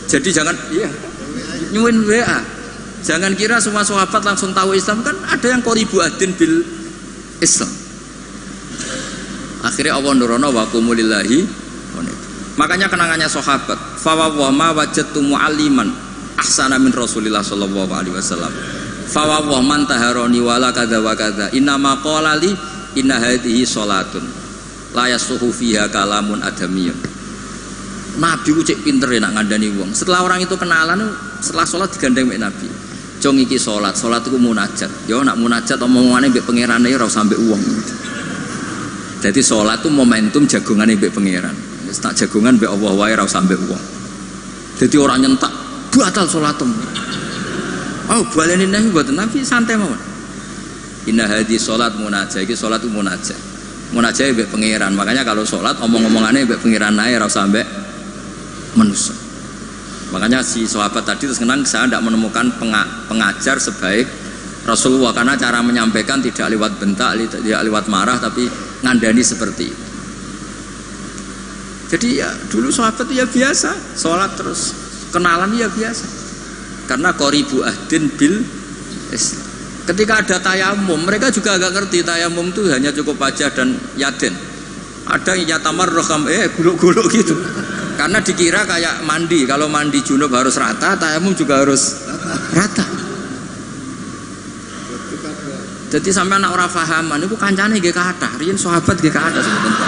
Jadi jangan nyuwun WA. Jangan kira semua sahabat langsung tahu Islam, kan ada yang qoribu adin bil Islam. Akhirnya Allah nurono wa qumu lillahi qanit. Makanya kenangannya sahabat, fa wa ma wajadtu mualliman ahsana min Rasulillah sallallahu alaihi wasallam. Fa wa man taharani wala kadza wa kadza inna ma qala li inna hadhihi salatun la yasuhu fiha kalamun adamiyun. Nabi ku cek pinter ya nak ngandani wong. Setelah orang itu kenalan, setelah sholat digandeng mek Nabi. Jong iki sholat itu munajat. Yo nak munajat omongane mbek pangerane ora usah mbek wong. Jadi sholat itu momentum jagongane mbek pangeran. Wis tak jagongan mbek Allah wae ora usah mbek wong. Jadi orang nyentak batal sholatem. Oh, baleni nabi mboten Nabi santai mawon. Inna hadhi sholat munajat. Iki sholat itu munajat. Munajat mbek pangeran. Makanya kalau sholat omong-omongane mbek pangeran ae ora usah mbek manusia. Makanya si sahabat tadi terus kenang saya tidak menemukan pengajar sebaik Rasulullah, karena cara menyampaikan tidak lewat bentak, tidak lewat marah, tapi ngandani seperti itu. Jadi ya dulu sahabat ya biasa sholat terus kenalan ya biasa, karena qoribu ahdin bil Islam. Ketika ada tayamum, mereka juga agak ngerti tayamum itu hanya cukup wajah dan yaden. Ada yang tamarruk guluk-guluk gitu. Karena dikira kayak mandi, kalau mandi junub harus rata, tayamum juga harus rata. Jadi sampai anak orang fahaman, itu kancane nggih kathah, riyen sahabat nggih kathah sebetulnya.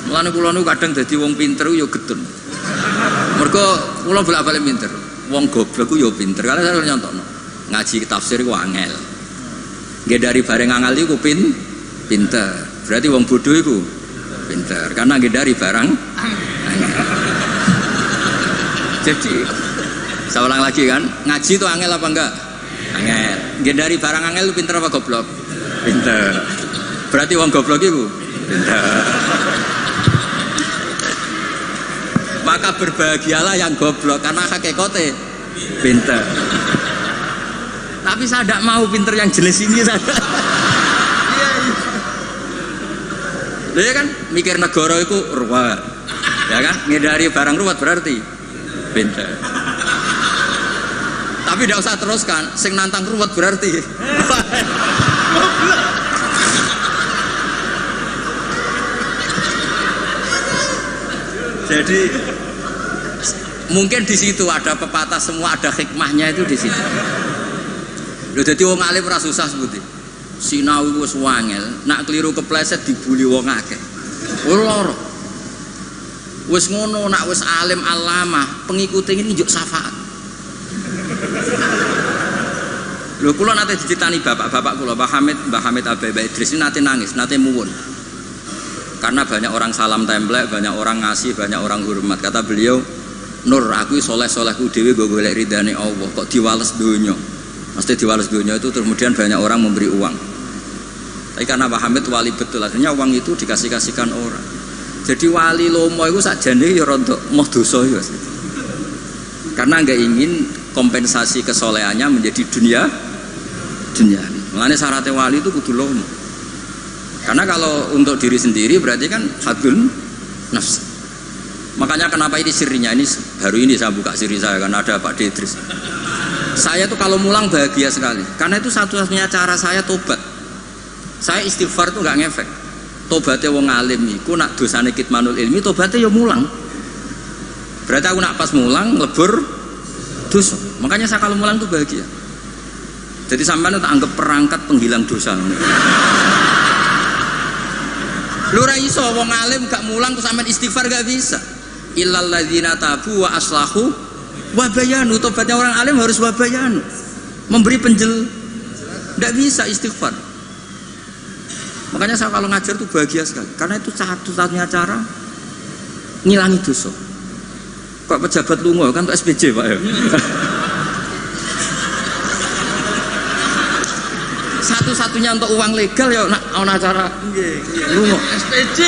Mulane kula niku kadang dadi wong pinter yo getun. Mergo kula bolak-balik pinter. Wong goblok ku yo pinter. Karena saya nyontokno. Ngaji tafsir ku angel. Nggih dari bareng angel iku pinter. Berarti wong bodoh iku pinter. Karena nggih dari barang angel. Jadi saya ulang lagi kan, ngaji itu angel apa enggak? Angel. Nggih dari barang angel lu pinter apa goblok? Pinter. Berarti wong goblok iku pinter. Maka berbahagialah yang goblok karena hakikate pinter. Tapi saya tidak mau pinter yang jelas ini saya. Dia kan mikir negara itu ruwet, ya kan? Ngedari barang ruwet berarti pinter. Tapi tidak usah teruskan, sing nantang ruwet berarti. Jadi mungkin di situ ada pepatah, semua ada hikmahnya itu di situ. Lho dadi wong alim ora susah sebuti. Sinau wis wangel, nak keliru kepleset dibuli wong akeh. Ora. Wis ngono, nak wis alim alamah, pengikute ini njuk syafaat. Lho kula nate diceritani bapak-bapak kula, Mbah Hamid Abai Idris ini nate nangis, nate muwun. Karena banyak orang salam templek, banyak orang ngasih, banyak orang hormat. Kata beliau, Nur, aku soleh-solehku dewi gue golek ridane Allah, kok diwales dunya. Mesti diwales dunya itu kemudian banyak orang memberi uang. Tapi karena Pak Hamid wali betul, akhirnya uang itu dikasih-kasihkan orang. Jadi wali lomo itu sakjane ya rada moh dosa ya. Karena enggak ingin kompensasi kesolehannya menjadi dunia. Makanya syaratnya wali itu kudu lomo. Karena kalau untuk diri sendiri berarti kan hadun nafs. Makanya kenapa ini sirinya, ini baru ini saya buka siri saya karena ada Pak Idris. Saya tuh kalau mulang bahagia sekali. Karena itu satu-satunya cara saya tobat. Saya istighfar tuh nggak ngefek. Tobatnya wong alim iku nak dosane kitmanul ilmi, tobatnya ya mulang. Berarti aku nak pas mulang lebur dosa. Makanya saya kalau mulang tuh bahagia. Jadi sampean itu anggap perangkat penghilang dosa. Lu ra iso wong alim gak mulang terus sampean istighfar gak bisa. Illal ladzina tabu wa aslahu wa bayanu. Tobatnya orang alim harus wa bayanu. Memberi ndak bisa istighfar. Makanya saya kalau ngajar tuh bahagia sekali. Karena itu satu-satunya cara ngilangi dosa. Kok pejabat lunga kan tuh SPJ Pak ya. Satu-satunya untuk uang legal ya ana acara lunga SPJ.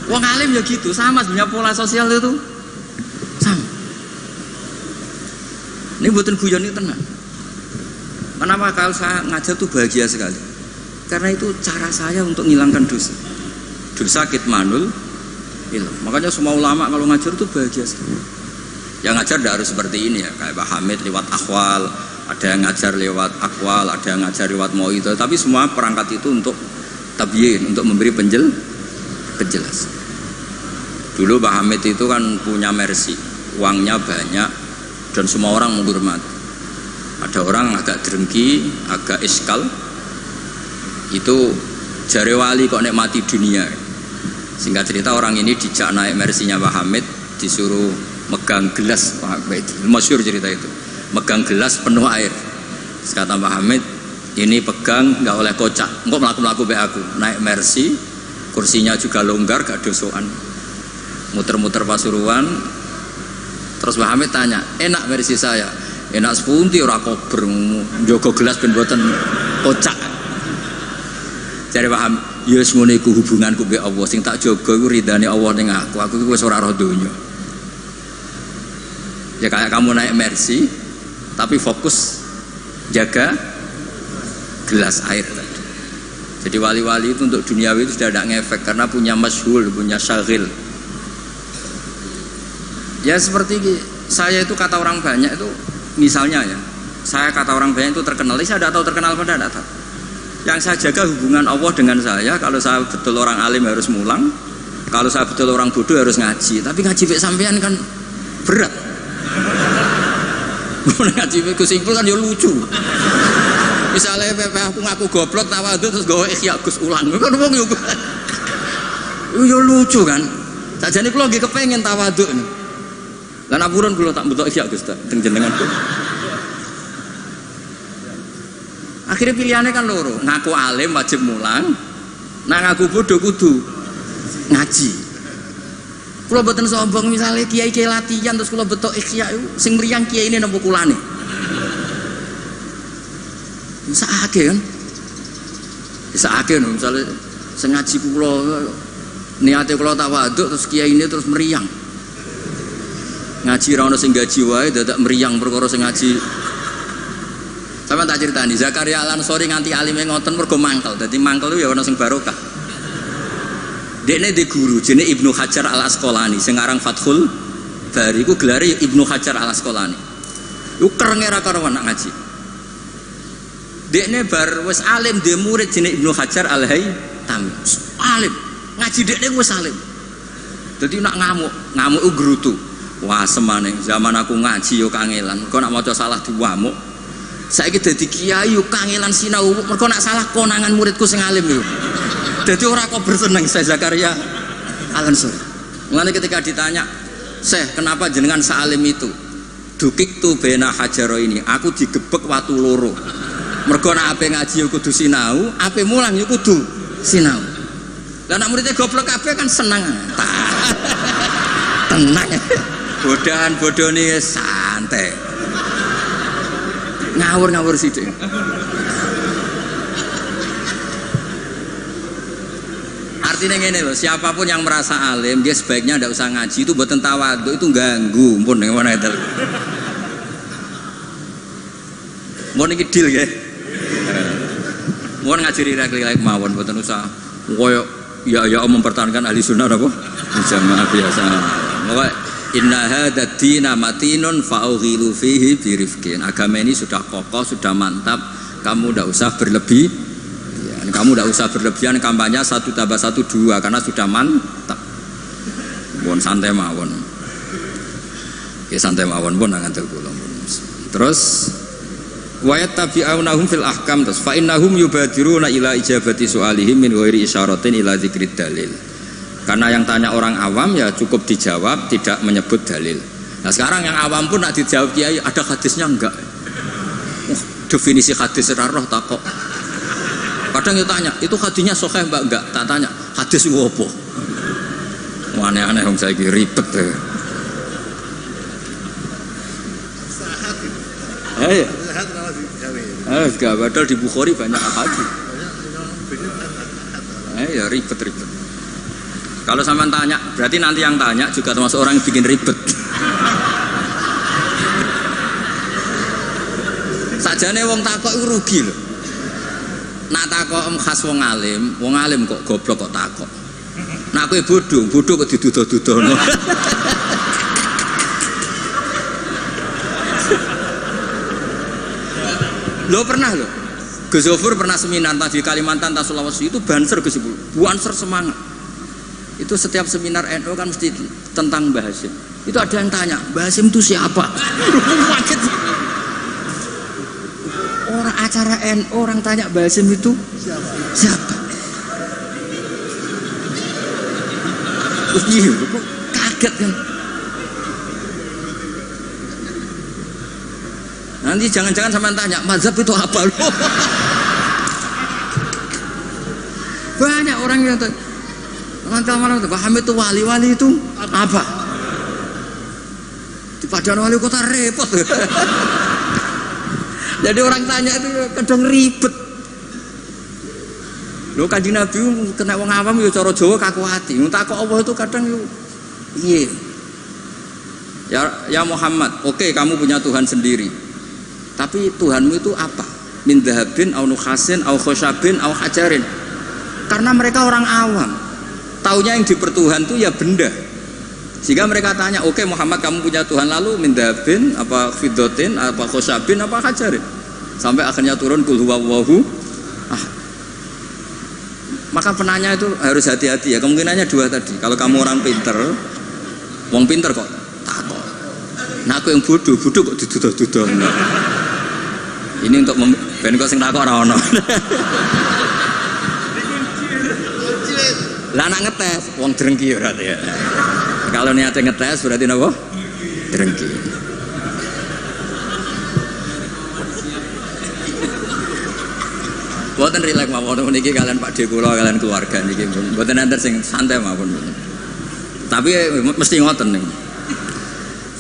Wong alim ya gitu, sama sebenarnya pola sosial itu sama. Ini buatan guyon ini tenang. Kenapa kalau saya ngajar tuh bahagia sekali? Karena itu cara saya untuk menghilangkan dosa. Dosa kitmanul ilm. Makanya semua ulama kalau ngajar tuh bahagia sekali. Yang ngajar tidak harus seperti ini ya, kayak Pak Hamid lewat akhwal. Ada yang ngajar lewat akwal, ada yang ngajar lewat mau'idhah, tapi semua perangkat itu untuk tabyin, untuk memberi penjelasan. Dulu Pak Hamid itu kan punya mercy, uangnya banyak dan semua orang menghormati. Ada orang agak drengki, agak iskal, itu jare wali kok nikmati dunia. Singkat cerita orang ini dijak naik mercy-nya Pak Hamid, disuruh megang gelas Pak Hamid, masyhur cerita itu. Megang gelas penuh air. Kata Pak Hamid, ini pegang nggak oleh kocak. Engkau melaku be aku naik mercy, kursinya juga longgar, gak dosoan. Muter-muter Pasuruan. Terus Pak Hamid tanya, enak mercy saya? Enak sepunti ora kober, njogo gelas ben boten kocak. Jare Pak Hamid, ya wis ngene iku hubunganku mbek Allah, sing tak jaga iku ridane Allah ning aku. Aku iku wis ora roh donya. Ya kayak kamu naik mercy tapi fokus jaga gelas air tadi. Jadi wali-wali itu untuk duniawi itu sudah tidak ngefek karena punya masyhul, punya syagil. Ya seperti saya itu kata orang banyak itu, misalnya ya, saya kata orang banyak itu terkenal, saya tidak tahu terkenal pada tidak tahu. Yang saya jaga hubungan Allah dengan saya. Kalau saya betul orang alim harus mulang, kalau saya betul orang bodoh harus ngaji. Tapi ngaji mek sampean kan berat. Ngaji mek Gus Ipul kan ya lucu. Misalnya aku ngaku goblok tawadhu terus gawe ikhya Gus ulang. Kan wong yo lucu kan. Sajane kula nggih kepengin tawadhu. Lan ampun kula tak betok ikhya Gus teng jenengan. Akhirnya pilihannya kan loro, ngaku alim wajib mulang, nah ngaku bodoh kudu ngaji. Kalau betul sombong misalnya kiai latihan terus kalau betul ikhya sing meriang kiai ini nampu kulane. Bisa akeh kan? Bisa akeh no, misalnya sengaji kulo niatnya kulo tawaduk terus kiai ini terus meriang. Ngaji ra ono sing gaji wae dadak meriang perkara sing ngaji. Sama tak ceritani, Zakaria Al-Ansori nganti alime ngoten mergo mangkel. Dadi mangkel itu ya ana sing barokah. Dekne di guru jenenge Ibnu Hajar Al-Asqalani sing aran Fathul Bari iku gelare Ibnu Hajar Al-Asqalani. Iku kerenge ra karuan nak ngaji. Dekne bar wis alim dhe murid jenenge Ibnu Hajar Al-Haytami. Alim, ngaji dekne wis alim. Dadi nak ngamuk iku grutu. Wah semane zaman aku ngaji yo kangelan. Kok nak maca salah diwamuk. Saiki dadi kiai yo kangelan sinau mergo nak salah konangan muridku sing alim yo. Dadi ora kok berseneng saya Zakaria Al-Ansori. Mulane ketika ditanya, "Syekh, kenapa jenengan salim itu?" Dukik tu bena hajaro ini, aku digebek watu loro. Mergo nak ape ngaji yo kudu sinau, ape mulang yo kudu sinau. Lah nak muridnya goblok kabeh kan seneng. Tenang. Bodohan-bodone santai. Ngawur sithik. Artinya ngene loh, siapapun yang merasa alim dia sebaiknya tidak usah ngaji, itu buatan tawadhu, itu ganggu. Mpun ning mana itu. Mun iki deal nggih. Mun ngaji rilek-rilek mawon mboten usah koyo ya mempertahankan ahli sunnah apa? Jamaah biasa. Pokoke inna hadzal dina matinun fa'ughilu fihi birifqin. Agama ini sudah kokoh, sudah mantap. Kamu tidak usah berlebih. Ya, kamu tidak usah berlebihan kampanye 1 + 1 2 karena sudah mantap. Pun santai mawon. Ya santai mawon pun ngantel kula. Terus wa yattabi'unahum fil ahkam terus fa innahum yubadiruna ila ijabati su'alihim min ghairi isyaratin ila dzikrid dalil. Karena yang tanya orang awam ya cukup dijawab, tidak menyebut dalil. Nah sekarang yang awam pun nak dijawab kiai ada hadisnya enggak? Definisi hadis roh takok. Kadang dia tanya, itu hadisnya sahih mbak enggak? Tak tanya, hadis itu apa? Aneh-aneh yang saya ribet ya. Enggak, padahal di Bukhari banyak hadis. Ya ribet. Kalau sampean tanya, berarti nanti yang tanya juga termasuk orang yang bikin ribet. Sajane wong takok iku rugi lho. Nak takok khas wong alim kok goblok kok takok. Nak kowe bodoh kok diduduh-duduhno. Lo pernah lho. Gus Zofur pernah seminar di Kalimantan tas Sulawesi itu banser Gus Zofur. Banser semangat. Itu setiap seminar NU kan mesti tentang Mbah Hasyim. Itu ada yang tanya, Mbah Hasyim itu siapa? Orang acara NU orang tanya Mbah Hasyim itu siapa? Terus dia kaget kan. Nanti jangan-jangan sama tanya, mazhab itu apa? Banyak orang yang tanya. Malam itu paham itu wali itu apa? Di Padang wali kota repot. Jadi orang tanya itu kadang ribet. Lho Kanjeng Nabi kena wong awam ya cara Jawa kaku hati. Takok Allah itu kadang yo piye? Ya Muhammad, oke kamu punya Tuhan sendiri. Tapi Tuhanmu itu apa? Min dhahabin au nukhasin au khosabin au hajarin. Karena mereka orang awam. Taunya yang dipertuhan itu ya benda. Sehingga mereka tanya, oke Muhammad kamu punya Tuhan, lalu mindabin, apa fidotin, apa khosabin, apa hajarin. Sampai akhirnya turun kul huwallahu. Maka penanya itu harus hati-hati ya. Kemungkinannya dua tadi. Kalau kamu orang pinter, wong pinter kok takut. Nah aku yang bodoh kok duduh-duduh. Ini untuk ben kok sing takut ora ono. Lah nak ngetes, wong drengki ya berarti ya. Kalau niatnya ngetes berarti napa? Drengki. Boten rileks mawon niki kalian Pak De kula kalian keluarga niki boten enten sing santai mawon. Tapi mesti ngoten niku.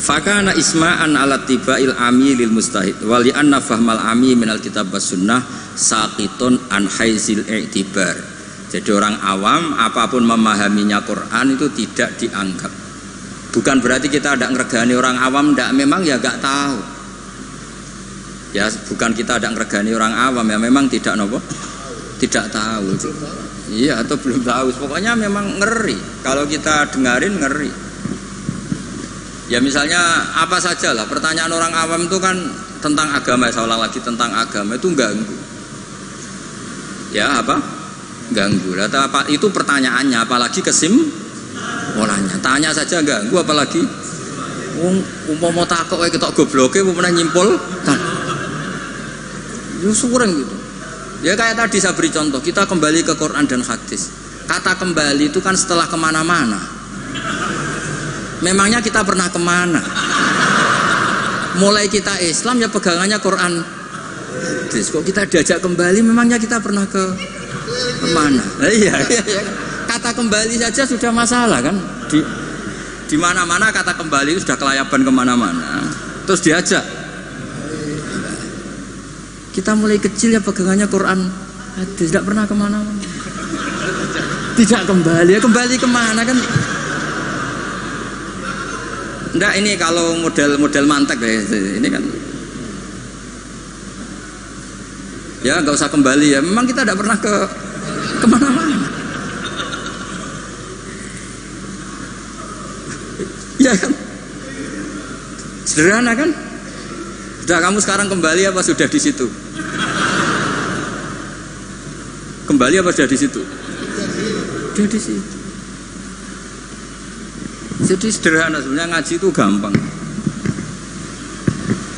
Fakana isma'an ala tibail ami lil mustahid wa li anna fahmal ami minal kitab was sunnah saqitun an haizil i'tibar. Jadi orang awam apapun memahaminya Quran itu tidak dianggap. Bukan berarti kita tidak ngeregani orang awam, tidak, memang ya gak tahu. Ya bukan kita ada ngeregani orang awam ya, memang tidak nopo, tidak tahu. Iya atau belum tahu. Pokoknya memang ngeri. Kalau kita dengarin ngeri. Ya misalnya apa saja lah. Pertanyaan orang awam itu kan tentang agama. Seolah lagi tentang agama itu ganggu. Ya apa? Ganggu. Apa itu pertanyaannya? Apalagi kesimpulannya. Tanya saja ganggu. Apalagi mau takut kayak kita gobloknya mau nyimpul. Sureng gitu. Ya kayak tadi saya beri contoh, kita kembali ke Quran dan hadis. Kata kembali itu kan setelah kemana-mana. Memangnya kita pernah kemana? Mulai kita Islam ya pegangannya Quran hadis. Kok kita diajak kembali, memangnya kita pernah kemana? Iya. Kata kembali saja sudah masalah kan. Di mana-mana kata kembali itu sudah kelayaban kemana-mana. Terus diajak. Kita mulai kecil ya pegangannya Quran hadis, tidak pernah kemana-mana. Tidak kembali, ya kembali kemana kan? Enggak, ini kalau model mantek ya, ini kan. Ya nggak usah kembali ya, memang kita tidak pernah kemana-mana. Ya kan? Sederhana kan? Sudah kamu sekarang kembali apa sudah di situ? Kembali apa sudah di situ? Sudah di situ. Jadi sederhana sebenarnya, ngaji itu gampang.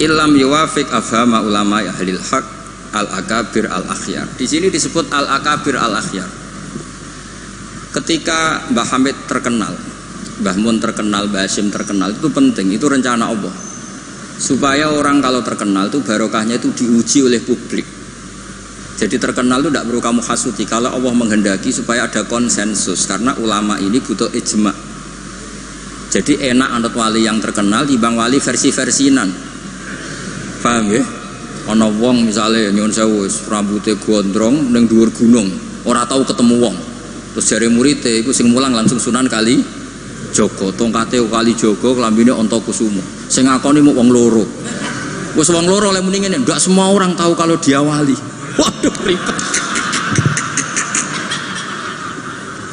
Illam yuwafiq afhama ulama ahlil haq al-akabir al-akhyar. Di sini disebut al-akabir al-akhyar. Ketika Mbah Hamid terkenal, Mbah Mun terkenal, Mbah Hasyim terkenal, itu penting, itu rencana Allah. Supaya orang kalau terkenal itu barokahnya itu diuji oleh publik. Jadi terkenal itu tidak perlu kamu hasuti. Kalau Allah menghendaki supaya ada konsensus, karena ulama ini butuh ijma. Jadi enak anut wali yang terkenal dibanding wali versi-versinan. Paham ya? Ana wong misalnya nyuwun sewu rambutnya gondrong ning dhuwur gunung, ora tahu ketemu wong. Terus jare muridé iku sing mulang langsung Sunan Kali Jogo, tongkate Kali Jogo, klambine Antakusuma. Sing ngakoni mung wong loro. Wis wong loro oleh muni ngene, enggak semua orang tahu kalau dia wali. Waduh ribet.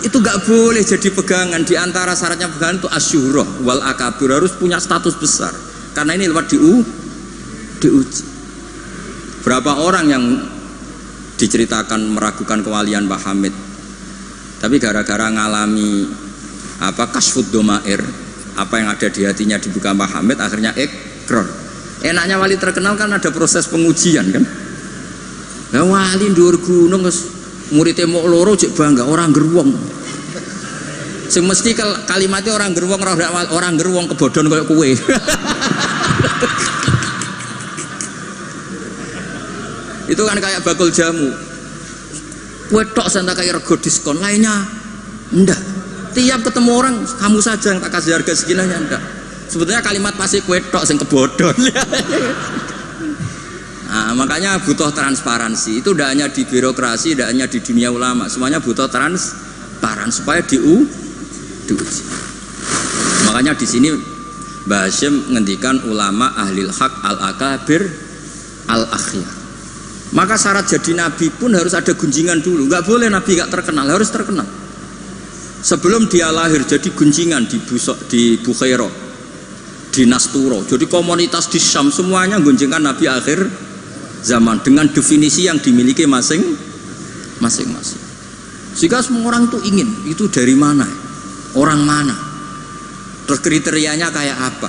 Itu enggak boleh jadi pegangan. Di antara syaratnya pegangan itu asyurah wal akabir, harus punya status besar. Karena ini lewat diuji. Berapa orang yang diceritakan meragukan kewalian Mbah Hamid, tapi gara-gara ngalami kasfud domair, apa yang ada di hatinya dibuka Mbah Hamid, akhirnya ikrar. Enaknya wali terkenal kan ada proses pengujian kan. Nah wali dhuwur gunung muridé mok loro jek bangga orang geruwong. Sing mesti kalimatnya orang geruwong, orang geruwong kebodhon koyo kowe. Itu kan kayak bakul jamu. Kowe tok sing tak kaya rego diskon, lainnya ndak. Tiap ketemu orang kamu saja yang tak kasih harga seginanya, ndak. Sebetulnya kalimat pasti kowe tok sing kebodhon. Nah, makanya butuh transparansi. Itu tidak hanya di birokrasi, tidak hanya di dunia ulama, semuanya butuh transparan supaya diuji. Makanya di sini Mbah Hasyim ngendikan ulama ahlil haq al-akabir al-akhyar. Maka syarat jadi nabi pun harus ada gunjingan dulu. Nggak boleh nabi nggak terkenal, harus terkenal. Sebelum dia lahir jadi gunjingan di Bukhairah, di Nasturo, jadi komunitas di Syam semuanya gunjingan nabi akhir zaman dengan definisi yang dimiliki masing-masing. Sehingga semua orang tuh ingin, itu dari mana? Orang mana? Terus kriterianya kayak apa?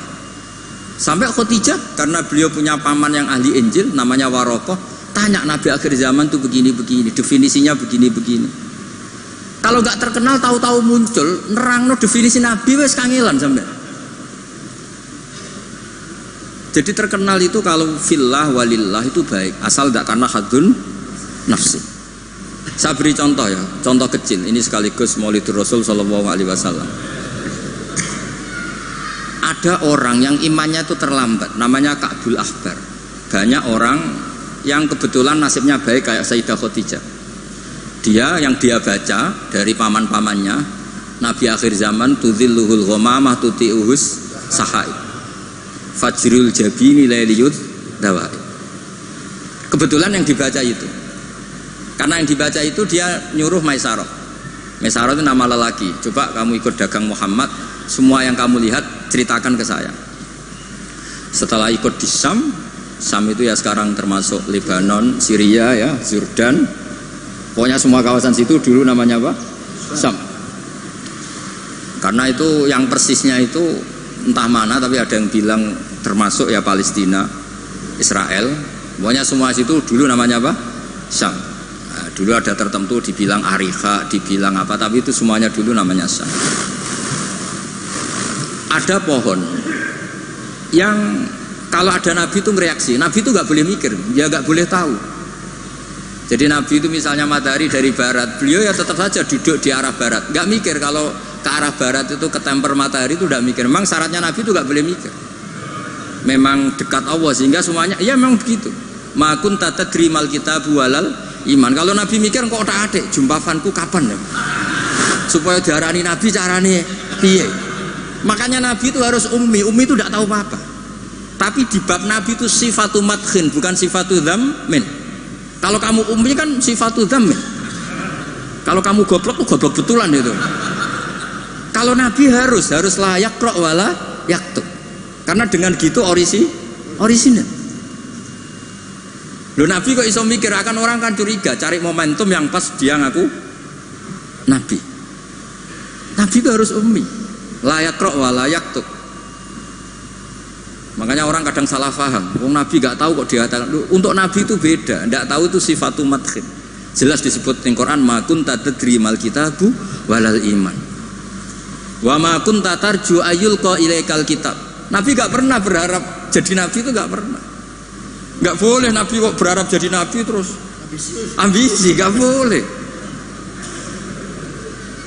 Sampai Khadijah karena beliau punya paman yang ahli Injil namanya Warokoh, tanya Nabi akhir zaman tuh begini-begini, definisinya begini-begini. Kalau nggak terkenal tahu-tahu muncul, nerangno definisi Nabi wes kangelan sampai. Jadi terkenal itu kalau fillah walillah itu baik, asal tidak karena hadun nafsi. Saya beri contoh ya, contoh kecil. Ini sekaligus Maulidur Rasul Shallallahu Alaihi Wasallam. Ada orang yang imannya itu terlambat, namanya Ka'bul Ahbar. Banyak orang yang kebetulan nasibnya baik kayak Sayyidah Khadijah. Dia yang dia baca dari paman-pamannya, Nabi akhir zaman tudzilluhul ghamamah tuti'uhus sahaib. Fajrul jabini lailiyud dawai. Kebetulan yang dibaca itu. Karena yang dibaca itu dia nyuruh Maisarah. Maisarah itu nama lelaki. Coba kamu ikut dagang Muhammad, semua yang kamu lihat ceritakan ke saya. Setelah ikut di Syam, Syam itu ya sekarang termasuk Lebanon, Syria ya, Jordan. Pokoknya semua kawasan situ dulu namanya apa? Syam. Karena itu yang persisnya itu entah mana, tapi ada yang bilang termasuk ya Palestina, Israel. Pokoknya semua situ dulu namanya apa? Syam. Nah, dulu ada tertentu dibilang Ariha, dibilang apa, tapi itu semuanya dulu namanya Syam. Ada pohon yang kalau ada Nabi itu mereaksi. Nabi itu nggak boleh mikir, ya nggak boleh tahu. Jadi Nabi itu misalnya matahari dari barat, beliau ya tetap saja duduk di arah barat, nggak mikir kalau ke arah barat itu ketemper matahari itu udah mikir. Memang syaratnya Nabi itu gak boleh mikir. Memang dekat Allah sehingga semuanya ya memang begitu. Ma kunta tadri mal kitabu walal iman. Kalau Nabi mikir kok otak-atik jumpafanku kapan ya? Supaya diarani Nabi carane piye? Makanya Nabi itu harus ummi. Ummi itu tidak tahu apa-apa. Tapi di bab Nabi itu sifatu madkhin bukan sifatu dzammin. Kalau kamu ummi kan sifatu dzammin. Kalau kamu goblok tuh goblok betulan itu. Kalau Nabi harus layak rok wala yaktub. Karena dengan gitu orisinal. Loh Nabi kok iso mikir, akan orang kan curiga, cari momentum yang pas dia ngaku Nabi. Nabi itu harus ummi, layak rok wala yaktub. Makanya orang kadang salah paham. Wong Nabi gak tahu kok dia katakan. Untuk Nabi itu beda, ndak tahu itu sifatu madkhin. Jelas disebut di Quran ma kunta tadri mal kitabu walal iman. Wa ma kunta tarju ayyulqa ilaikal kitab. Nabi gak pernah berharap jadi nabi, itu gak pernah. Gak boleh Nabi kok berharap jadi nabi terus ambisi, gak boleh.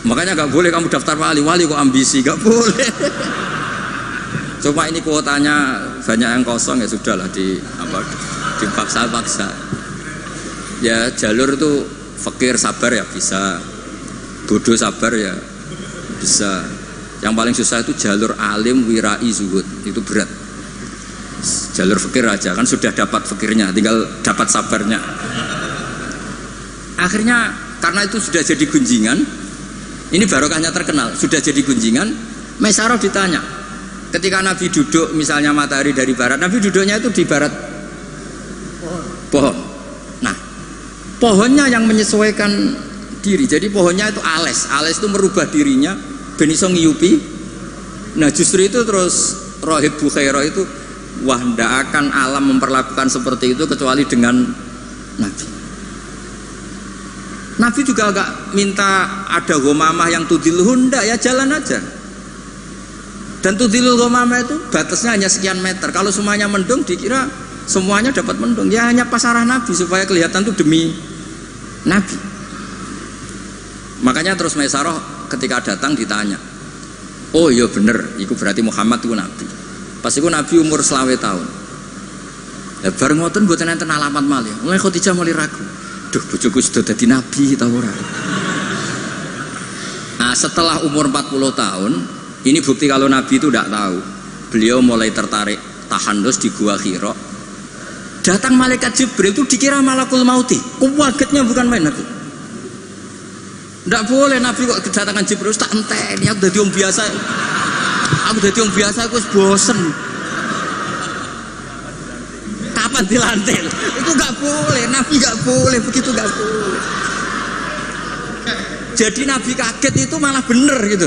Makanya gak boleh kamu daftar wali kok ambisi, gak boleh. Cuma ini kuotanya banyak yang kosong ya sudahlah dipaksa-paksa. Ya jalur itu fakir sabar ya bisa, bodoh sabar ya bisa. Yang paling susah itu jalur alim wirai zuhud, itu berat. Jalur fakir aja kan sudah dapat fakirnya, tinggal dapat sabarnya. Akhirnya karena itu sudah jadi gunjingan, ini barokahnya terkenal, sudah jadi gunjingan. Maisarah ditanya, ketika Nabi duduk misalnya matahari dari barat, Nabi duduknya itu di barat pohon. Nah, pohonnya yang menyesuaikan diri. Jadi pohonnya itu ales itu merubah dirinya ben iso ngiyupi. Nah, justru itu terus Rohib Bukhairah itu wah ndak akan alam memperlakukan seperti itu kecuali dengan Nabi. Nabi juga agak minta ada ghamamah yang tudilluh, ndak ya jalan aja. Dan tudilul ghamamah itu batasnya hanya sekian meter. Kalau semuanya mendung dikira semuanya dapat mendung. Ya hanya pas arah Nabi supaya kelihatan tuh demi Nabi. Makanya terus Maisarah ketika datang ditanya, oh iya bener, itu berarti Muhammad itu Nabi. Pas itu Nabi umur 20 tahun. Ya bareng ngoten mboten enten alamat malih. Mulai Khadijah mulai ragu. Duh bojoku sudah jadi Nabi ta ora. Nah, setelah umur 40 tahun, ini bukti kalau Nabi itu tidak tahu. Beliau mulai tertarik tahandus di Gua Hira. Datang malaikat Jibril itu dikira malakul mauti. Kagetnya bukan main aku. Tidak boleh Nabi kok kedatangan Jibril tak enteni, aku jadi orang biasa. Aku bosen. Kapan dilantik? Itu gak boleh, Nabi gak boleh, begitu gak boleh. Jadi Nabi kaget itu malah bener gitu.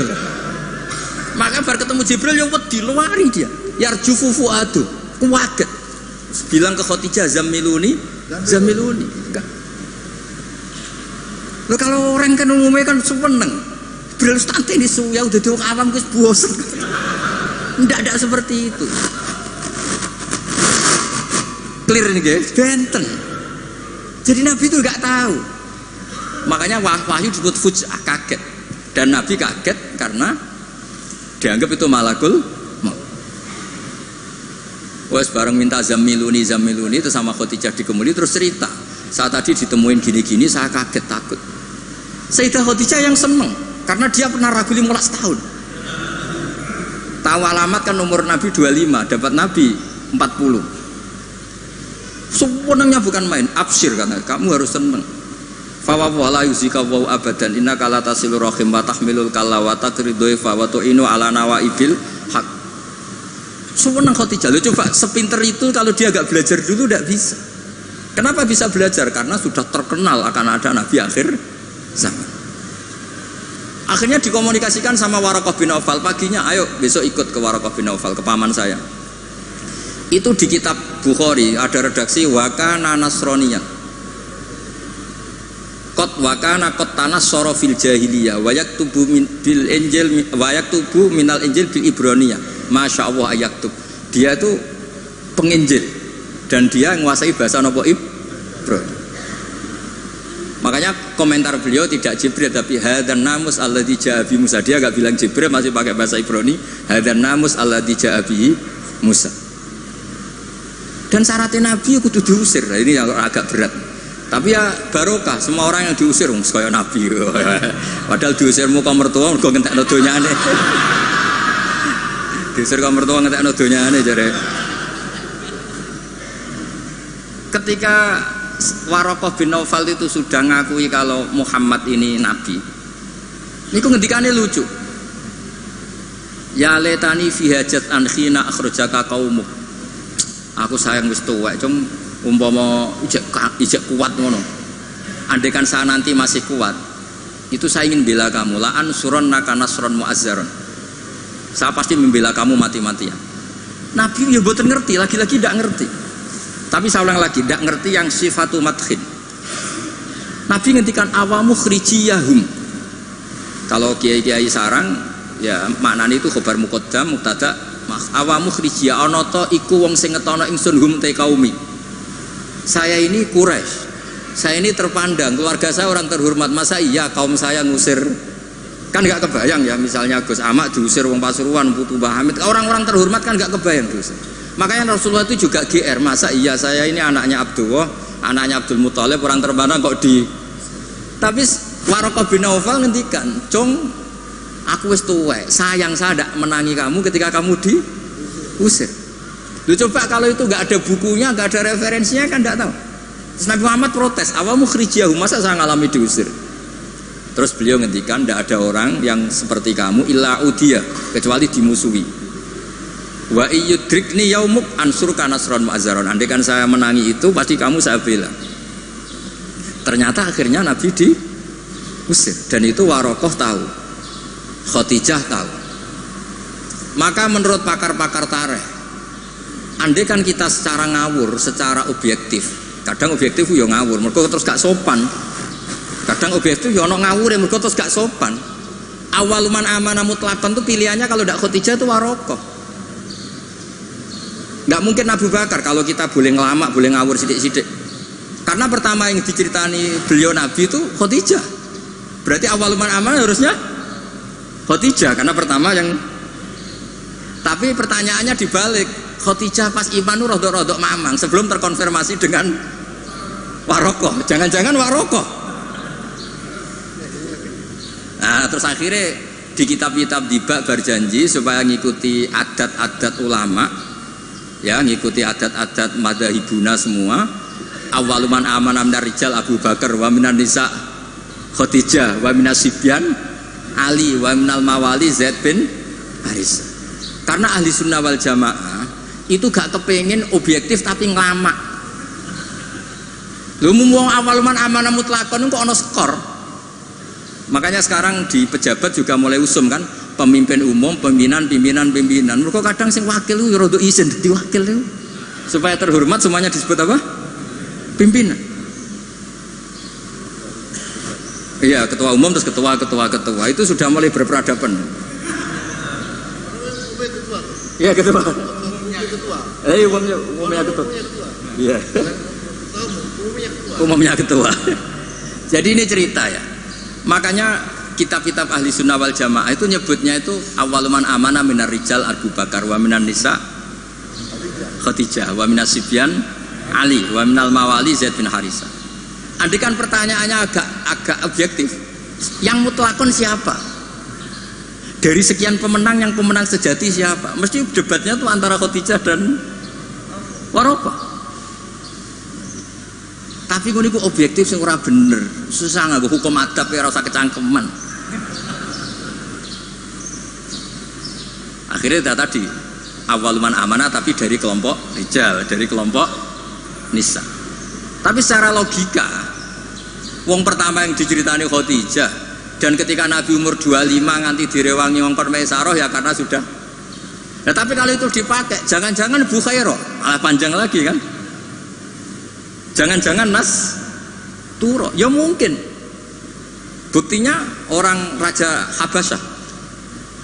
Maka bar ketemu Jibril yang wedi luari dia. Yarjufu fuadu, kuwaget. Bilang ke Khadijah Zamiluni. Loh kalau orang kan umumnya kan seneng. Jibril tante ini suya udah diuk awam wis bosen. Tidak seperti itu. Clear nih guys, benten. Jadi Nabi itu nggak tahu. Makanya wahyu disebut fuj'ah, kaget. Dan Nabi kaget karena dianggap itu malakul maut. Wes bareng minta zamiluni itu sama Khadijah dikemuli terus cerita. Saat tadi ditemuin gini-gini saya kaget takut. Sayyidah Khadijah yang seneng karena dia pernah ragu 15 tahun. Tahu alamat kan umur Nabi 25, dapat Nabi 40. Sebenarnya bukan main, absyir katanya, kamu harus seneng. Fawwala yuzika wa abadan innaka la tasilur rahim wa tahmilul kalla wa taqridhuifa wa tu'inu ala nawaibil haq. Sebenarnya Khadijah, lo coba sepinter itu kalau dia agak belajar dulu tidak bisa. Kenapa bisa belajar? Karena sudah terkenal akan ada Nabi akhir zaman. Akhirnya dikomunikasikan sama Waraqah bin Nawfal, paginya ayo besok ikut ke Waraqah bin Nawfal, ke paman saya. Itu di kitab Bukhari ada redaksi wakana nasroniyan kot wakana kot tanas sorofil jahiliyah wayak tubuh bil injil wayak tubuh minal injil bil ibroniyah. Masya Allah ayaktub, dia itu penginjil dan dia menguasai bahasa nopo Ibrani. Makanya komentar beliau tidak Jibril tapi hadan namus alladzi ja'a bi Musa. Dia enggak bilang Jibril, masih pakai bahasa Ibrani, hadan namus alladzi ja'a bi Musa. Dan syaratnya Nabi kudu diusir. Nah, ini yang agak berat. Tapi ya barokah, semua orang yang diusir kaya Nabi. Padahal diusirmu ka mertua mergo ngentekno donyane. Diusir ka mertua ngentekno donyane jare. Ketika Waraqah bin Nawfal itu sudah ngakui kalau Muhammad ini Nabi, niku ngendikane lucu. Ya letani fi hajat an khina akhrajaka qaumuk. Aku sayang wis tuwek, cum umpama ijek kuat ngono. Andaikan saya nanti masih kuat, itu saya ingin bela kamu. La ansuron naka nasron muazzaron. Saya pasti membela kamu mati-matian. Nabi ya boten ngerti, lagi-lagi tidak ngerti. Tapi saya ulang lagi, tidak ngerti yang sifatu madkhin. Nabi ngendikan awamu khrijiyahum. Kalau kiai-kiai sarang, ya maknanya itu khobar muqaddam, mubtada. Awamu khrijiyah ana ta iku wong sing ngetono ingsun hum te kaumi. Saya ini Quraisy. Saya ini terpandang, keluarga saya orang terhormat. Masa iya kaum saya ngusir? Kan enggak kebayang ya, misalnya Gus Ahmad diusir wong Pasuruan, Putu Mbah Hamid, orang-orang terhormat kan enggak kebayang diusir. Makanya Rasulullah itu juga GR, masa iya saya ini anaknya Abdullah, anaknya Abdul Muthalib, orang terpandang kok di. Tapi Waraqah bin Nawfal ngendikan, "Cung, aku wis tuwek, sayang saya tidak menangi kamu ketika kamu diusir." Lu coba kalau itu nggak ada bukunya, nggak ada referensinya kan nggak tahu. Terus Nabi Muhammad protes, awamu khrijiyahum, masa saya ngalami diusir? Terus beliau ngendikan, tidak ada orang yang seperti kamu illa udiya, kecuali dimusuhi. Wa iyyudrikni yaumuk ansurka nasron mu'azzaron. Andaikan saya menangi itu pasti kamu saya bela. Ternyata akhirnya Nabi diusir, dan itu Waraqah tahu, Khadijah tahu. Maka menurut pakar-pakar tarikh, andaikan kita secara ngawur, secara objektif, kadang objektif yo ngawur, mergo terus gak sopan. Kadang objektif yo ono ngawur, mergo terus gak sopan. Awaluman amanah mutlaqan tuh pilihannya kalau tidak Khadijah itu Waraqah. Nggak mungkin Abu Bakar kalau kita boleh ngelamak, boleh ngawur sidik-sidik. Karena pertama yang diceritani beliau Nabi itu Khadijah. Berarti awaluman amanah harusnya Khadijah karena pertama yang. Tapi pertanyaannya dibalik, Khadijah pas iman itu rodok-rodok mamang sebelum terkonfirmasi dengan Waraqah. Jangan-jangan Waraqah. Nah, terus akhirnya di kitab-kitab dibak berjanji supaya ngikuti adat-adat ulama, ya ngikuti adat-adat madzhabuna semua. Awaluman amanah minar rijal Abu Bakar, wa minan nisa Khadijah, wa minas sibyan Ali, wa minal mawali Zaid bin Haris. Karena ahli sunnah wal jamaah itu gak kepengen objektif tapi ngelamak. Lu ngomong awaluman amanah mutlaqan kok ono skor. Makanya sekarang di pejabat juga mulai usum kan, pemimpin umum, pimpinan. Mereka kadang sing wakil itu rada izin dadi wakil itu. Supaya terhormat semuanya disebut apa? Pimpinan. Iya, ketua umum terus ketua itu sudah mulai berperadaban. Iya, ketua. Umumnya ketua. Iya. Umumnya ketua. Jadi ini cerita ya. Makanya kitab-kitab ahli sunnah wal jamaah itu nyebutnya itu awaluman amana minar rijal Abu Bakar wa minan nisa Khadijah wa minas sibyan Ali wa minal mawali Zaid bin Harisah. Andai kan pertanyaannya agak objektif, yang mutlakon siapa? Dari sekian pemenang, yang pemenang sejati siapa? Mesti debatnya tuh antara Khadijah dan Waraqah. Tapi gue niku objektif sing ora bener, susah nggak hukum adab ya rasa kecangkeman. Akhirnya tadi awaluman amanah tapi dari kelompok rijal, dari kelompok nisa. Tapi secara logika, wong pertama yang diceritani Khadijah, dan ketika Nabi umur 25 nganti direwangi wong Maisarah ya karena sudah. Nah, tapi kalau itu dipakai, jangan-jangan Bukhairah malah panjang lagi kan? Jangan-jangan Nas Turo, ya mungkin. Buktinya orang Raja Habasyah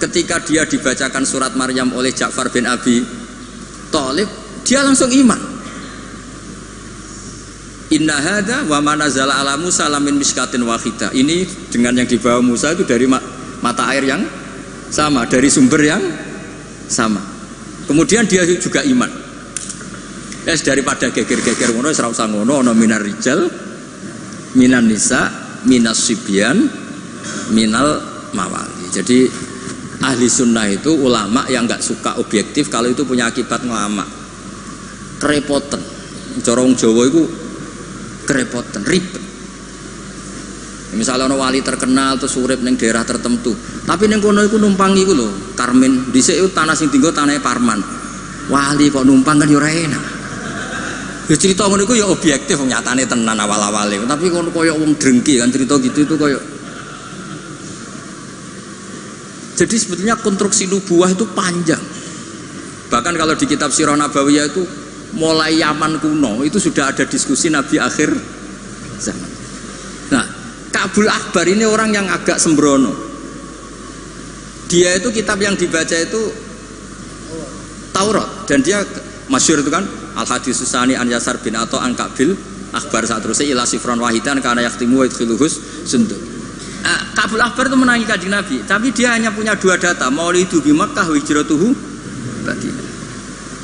ketika dia dibacakan surat Maryam oleh Ja'far bin Abi Thalib, dia langsung iman. Inna hadza wa ma nazala ala Musa lamin miskatin wahidah. Ini dengan yang dibawa Musa itu dari mata air yang sama, dari sumber yang sama. Kemudian dia juga iman. Daripada geger-geger ngono ora usah ngono, ana minar rijal, minan nisa, minas sibyan, minal mawali. Jadi ahli sunnah itu ulama yang nggak suka objektif kalau itu punya akibat ngelama. Kerepotan. Cara wong Jawa itu kerepotan, ribet. Misalnya ono wali terkenal terus urip ning daerah tertentu, tapi ning kono iku numpang iku lho, Karmen. Dhisik itu tanah sing tinggo tanahe Parman. Wali kok numpang kan ya ora enak. Ya cerita ngono iku ya objektif nyatane tenan awal-awale. Tapi kono koyo wong drengki kan cerita gitu itu koyo. Jadi sebetulnya konstruksi nubuah itu panjang. Bahkan kalau di kitab Sirah Nabawiyah itu mulai Yaman kuno itu sudah ada diskusi Nabi akhir zaman. Nah, Ka'bul Akhbar ini orang yang agak sembrono. Dia itu kitab yang dibaca itu Taurat, dan dia masyhur itu kan Al-Hadis Susani an Yasar bin Atha an Ka'bil Akhbar saat terusnya ila sifron wahidan karena yaktimu wa idkhiluhus sunduk. Ka'bul Akhbar itu menangi Kanjeng Nabi, tapi dia hanya punya dua data, maulidu bi Makkah wa hijratuhu Madinah.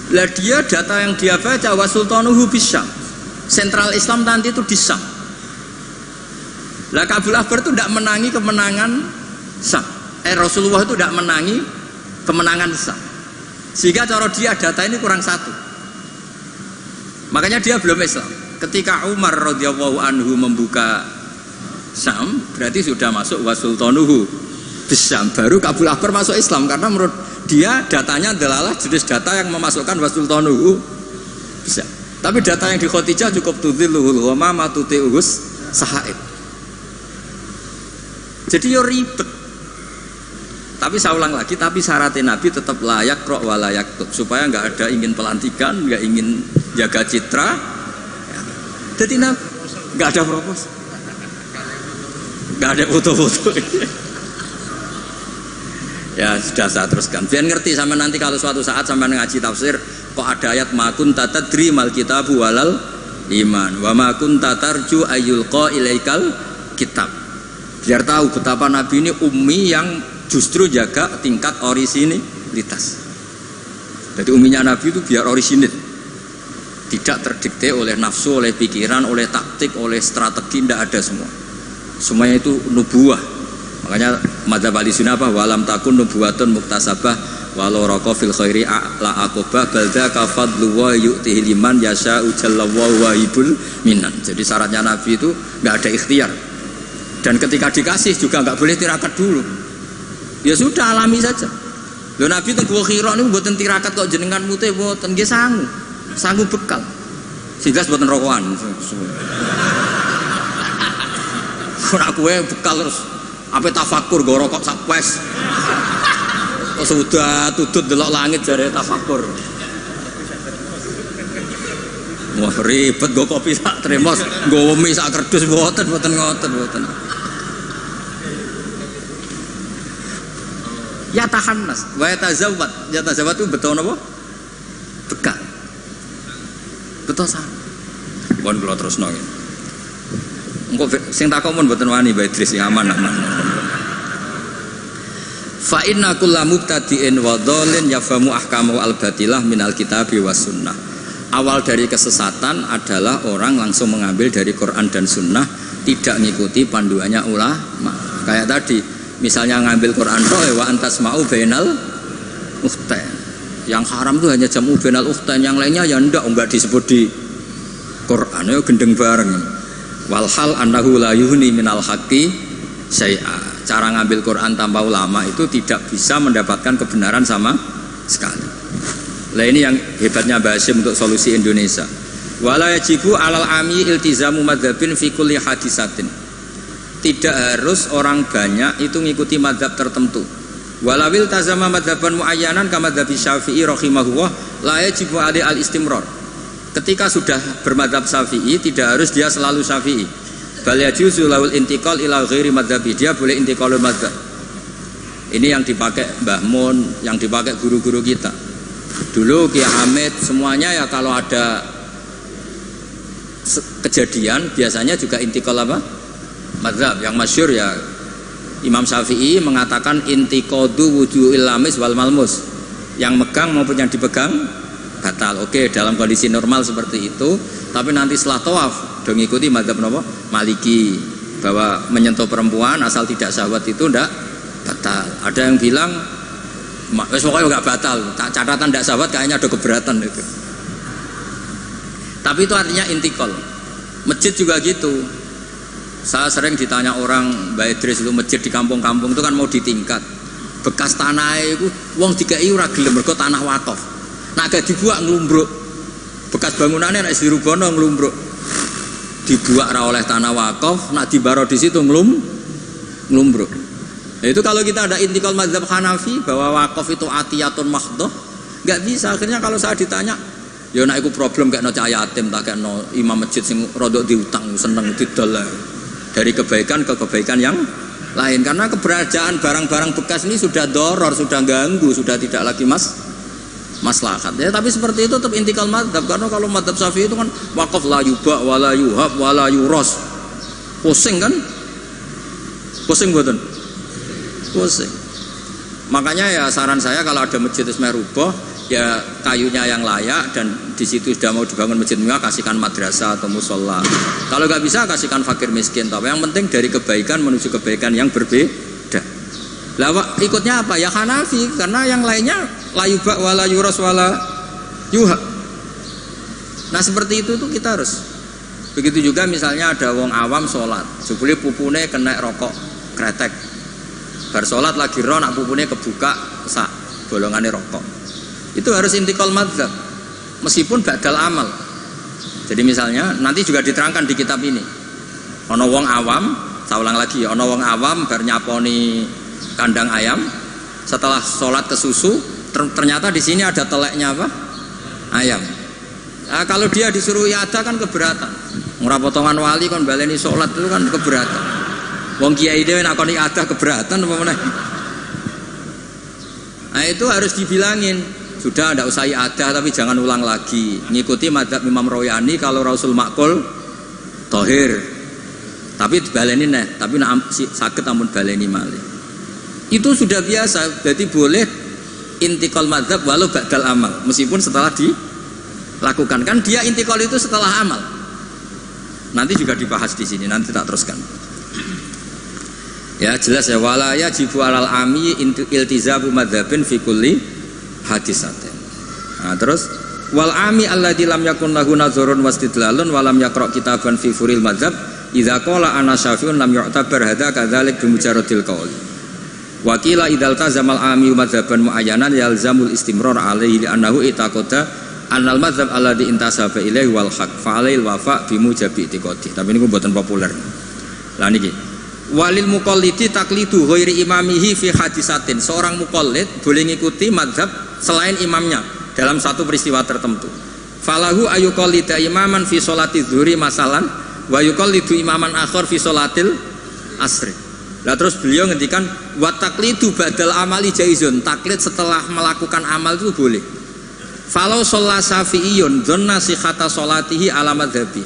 Lah dia data yang dia baca wa sultanuhu bisyam. Sentral Islam nanti itu di Syam. Lah Ka'bul Akhbar itu tidak menangi kemenangan Syam. Rasulullah itu tidak menangi kemenangan Syam. Sehingga cara dia data ini kurang satu. Makanya dia belum Islam. Ketika Umar radhiyallahu anhu membuka Syam, berarti sudah masuk wa sultanuhu bisyam. Baru Ka'bul Akhbar masuk Islam karena menurut dia datanya adalah jenis data yang memasukkan wa sultanuhu bisyam. Tapi data yang di Khadijah cukup tudhilluhul ghamama tuti'uhus sahaib. Jadi yo ribet. Tapi saya ulang lagi, tapi syaratnya Nabi tetap layak rok wa layak tub, supaya nggak ada ingin pelantikan, nggak ingin jaga citra. Jadi nggak ada propos, nggak ada foto-foto. Ya sudah saya teruskan. Biar ngerti sampai nanti kalau suatu saat sampai ngaji tafsir, kok ada ayat makun tatadri mal kitabu walal iman, wa makun tatarju ayyulqa ilaikal kitab. Biar tahu betapa Nabi ini ummi yang justru jaga tingkat orisinilitas. Jadi umminya Nabi itu biar orisinil, tidak terdikte oleh nafsu, oleh pikiran, oleh taktik, oleh strategi, tidak ada semua. Semuanya itu nubuah. Makanya madzhab ahli sunnah apa? Walam takun nubuwatun muktasabah walau raqa fil khairi la aqobah balda kafadlu wa yu'tihi liman yasha'u jallallahu wahibul minan. Jadi syaratnya Nabi itu nggak ada ikhtiar. Dan ketika dikasih juga nggak boleh tirakat dulu. Ya sudah alami saja. Lho Nabi teng Gua Hira niku mboten tirakat kok jenengan mute mboten nggih sangu bekal. Sehingga mboten rokokan. Ora kowe bekal terus Apa tafakur go rokok sak wes. Kok sudah tutut delok langit jare tafakur. Wah ribet go kopi sak tremos, go mie sak kerdus mboten ngoten. Ya tahannas, wa yatazawwad. Yatazawwad itu betul napa? Bekal. Betul sah. Pun kula terusno nggih. Engko sing takon mun mboten wani Mbak Idris sing aman. Fa inna kullu mubtadi'in wa dhalin yafhamu ahkamu al-batilah minal kitabi was sunnah. Awal dari kesesatan adalah orang langsung mengambil dari Quran dan sunnah, tidak mengikuti panduannya ulama. Kayak tadi, misalnya ngambil Quran wa antasma'u bainal ukhtain. Yang haram itu hanya jamu bainal ukhtain, yang lainnya ya enggak disebut di Quran, ya gendeng bareng. Walhal annahu la yuhni minal haqqi syai'a. Cara ngambil Quran tanpa ulama itu tidak bisa mendapatkan kebenaran sama sekali. Lah ini yang hebatnya Mbah Hasyim untuk solusi Indonesia. Wala yajibu alal ami iltizamu madzhabin fi kulli hadisatin. Tidak harus orang banyak itu mengikuti madzhab tertentu. Walawil tazama madzhaban muayyanan kama madzhabi Syafi'i rahimahullah la yajibu ali al istimrar. Ketika sudah bermadzhab Syafi'i tidak harus dia selalu Syafi'i. Bal yajuzu lawul intiqal ila ghairi madzhabi, dia boleh intiqalul madzhab. Ini yang dipakai Mbah Mun, yang dipakai guru-guru kita. Dulu Ki Hamid semuanya ya kalau ada kejadian biasanya juga intiqal apa? Madzhab. Yang masyhur ya Imam Syafi'i mengatakan intiqadu wujuhil lamis wal malmus. Yang megang maupun yang dipegang batal. Oke, dalam kondisi normal seperti itu, tapi nanti setelah tawaf dong ikuti madzhab napa? Maliki, bahwa menyentuh perempuan asal tidak syahwat itu ndak batal. Ada yang bilang wes pokoknya enggak batal, catatan tidak syahwat kayaknya ada keberatan itu. Tapi itu artinya intikal. Masjid juga gitu. Saya sering ditanya orang, Mbak Idris itu masjid di kampung-kampung itu kan mau ditingkat. Bekas tanah itu wong dikai ora gelem mergo tanah wakaf. Nak gak dibuak nglumbruk. Bekas bangunannya nek dirubono nglumbruk. Dibuak ra oleh tanah wakaf, nak dibaro di situ nglumbruk. Nah, itu kalau kita ada intikal mazhab Hanafi bahwa wakaf itu atiyatun mahdhah, enggak bisa. Akhirnya kalau saya ditanya, ya nek iku problem kayak no cahaya yatim tak kayak no imam masjid sing rodok diutang seneng didol dari kebaikan ke kebaikan yang lain, karena keberadaan barang-barang bekas ini sudah doror, sudah ganggu, sudah tidak lagi maslahat. Ya, tapi seperti itu tetap intikal madzhab, karena kalau madzhab Syafi'i itu kan wakaf la yuba wala yuhab wala yuros. Pusing kan? Pusing mboten? Pusing. Makanya ya saran saya kalau ada masjid merubah ya kayunya yang layak dan di situ sudah mau dibangun masjid mewah, kasihkan madrasah atau musola. Kalau nggak bisa kasihkan fakir miskin. Tapi yang penting dari kebaikan menuju kebaikan yang berbeda. Lah ikutnya apa? Ya Hanafi, karena yang lainnya la yuba wala yuros wala yuha. Nah seperti itu tuh kita harus. Begitu juga misalnya ada wong awam sholat, sebelum pupune kena rokok kretek. Bar sholat lagi roh nak pupune kebuka sak bolongannya rokok. Itu harus intikal madzhab meskipun badal amal. Jadi misalnya nanti juga diterangkan di kitab ini. Ono wong awam, saya ulang lagi, ono wong awam bar nyaponi kandang ayam, setelah sholat ke susu ternyata di sini ada teleknya apa? Ayam. Nah, kalau dia disuruh iada kan keberatan. Ora potongan wali kon baleni sholat itu kan keberatan. Wong kiai dhewe nek kon iada keberatan apa meneh. Nah itu harus dibilangin. Sudah tidak usah iada tapi jangan ulang lagi. Ngikuti madzhab Imam Royani kalau Rasul makul tohir. Tapi baleni neh, tapi nak sakit ampun baleni malih. Itu sudah biasa, jadi boleh intikal madzhab walau ba'dal amal, meskipun setelah dilakukan. Kan dia intikal itu setelah amal. Nanti juga dibahas di sini, nanti tak teruskan. Ya jelas ya, wala yajibu alal ami iltizamu madzhabin fi kulli hadisatin. Nah, terus wal ami alladzi lam yakun lahu nazarun wastidlalun wa lam yaqra kitaban fi furil madzhab idza qala ana syafi'un lam yu'tabar hadza kadzalik bi mujarradil qaul. Wa qila idzal tazamal ami madzhaban muayyanan yalzamul istimrar alaihi li annahu itaqada annal madzhab alladzi intasaba ilaihi wal haq fa alail wafa bi mujabi itiqadi. Tapi niku mboten populer. Lah niki Walil muqallidi taqlidu ghairi imamihi fi hadisatin. Seorang muqallid boleh ngikuti mazhab selain imamnya dalam satu peristiwa tertentu. Falahu ayuqallida imaman fi sholati dzuhri masalan wa yuqallidu imaman akhar fi sholatil asri. Lah terus beliau ngendikan wa taqlidu badal amali jaizun. Taklid setelah melakukan amal itu boleh. Falau sholla syafi'iyun dhanna sihhata sholatihi ala madhabi.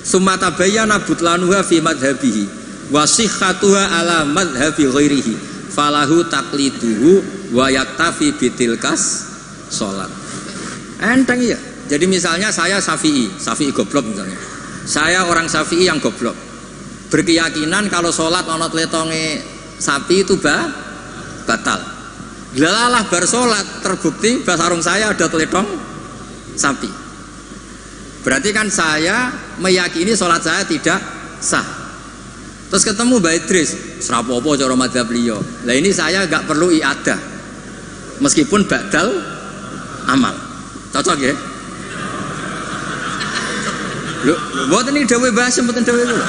Summa tabayyana butlanuha fi madhabihi wa sihhatuha ala madhabi ghairihi falahu taqliduhu wa yaktafi bitilkas sholat. Enteng ya. Jadi misalnya saya Syafi'i goblok misalnya. Saya orang Syafi'i yang goblok. Berkeyakinan kalau sholat ana tletonge sapi itu batal. Delalah bar sholat terbukti basarung saya ada teletong sapi. Berarti kan saya meyakini sholat saya tidak sah. Terus ketemu Mbak Idris, serapopo cara madzhab beliau. Lah ini saya enggak perlu iadah. Meskipun badal amal. Cocok ya? Lho, mboten iki dawuh bahas mboten dawuh kula.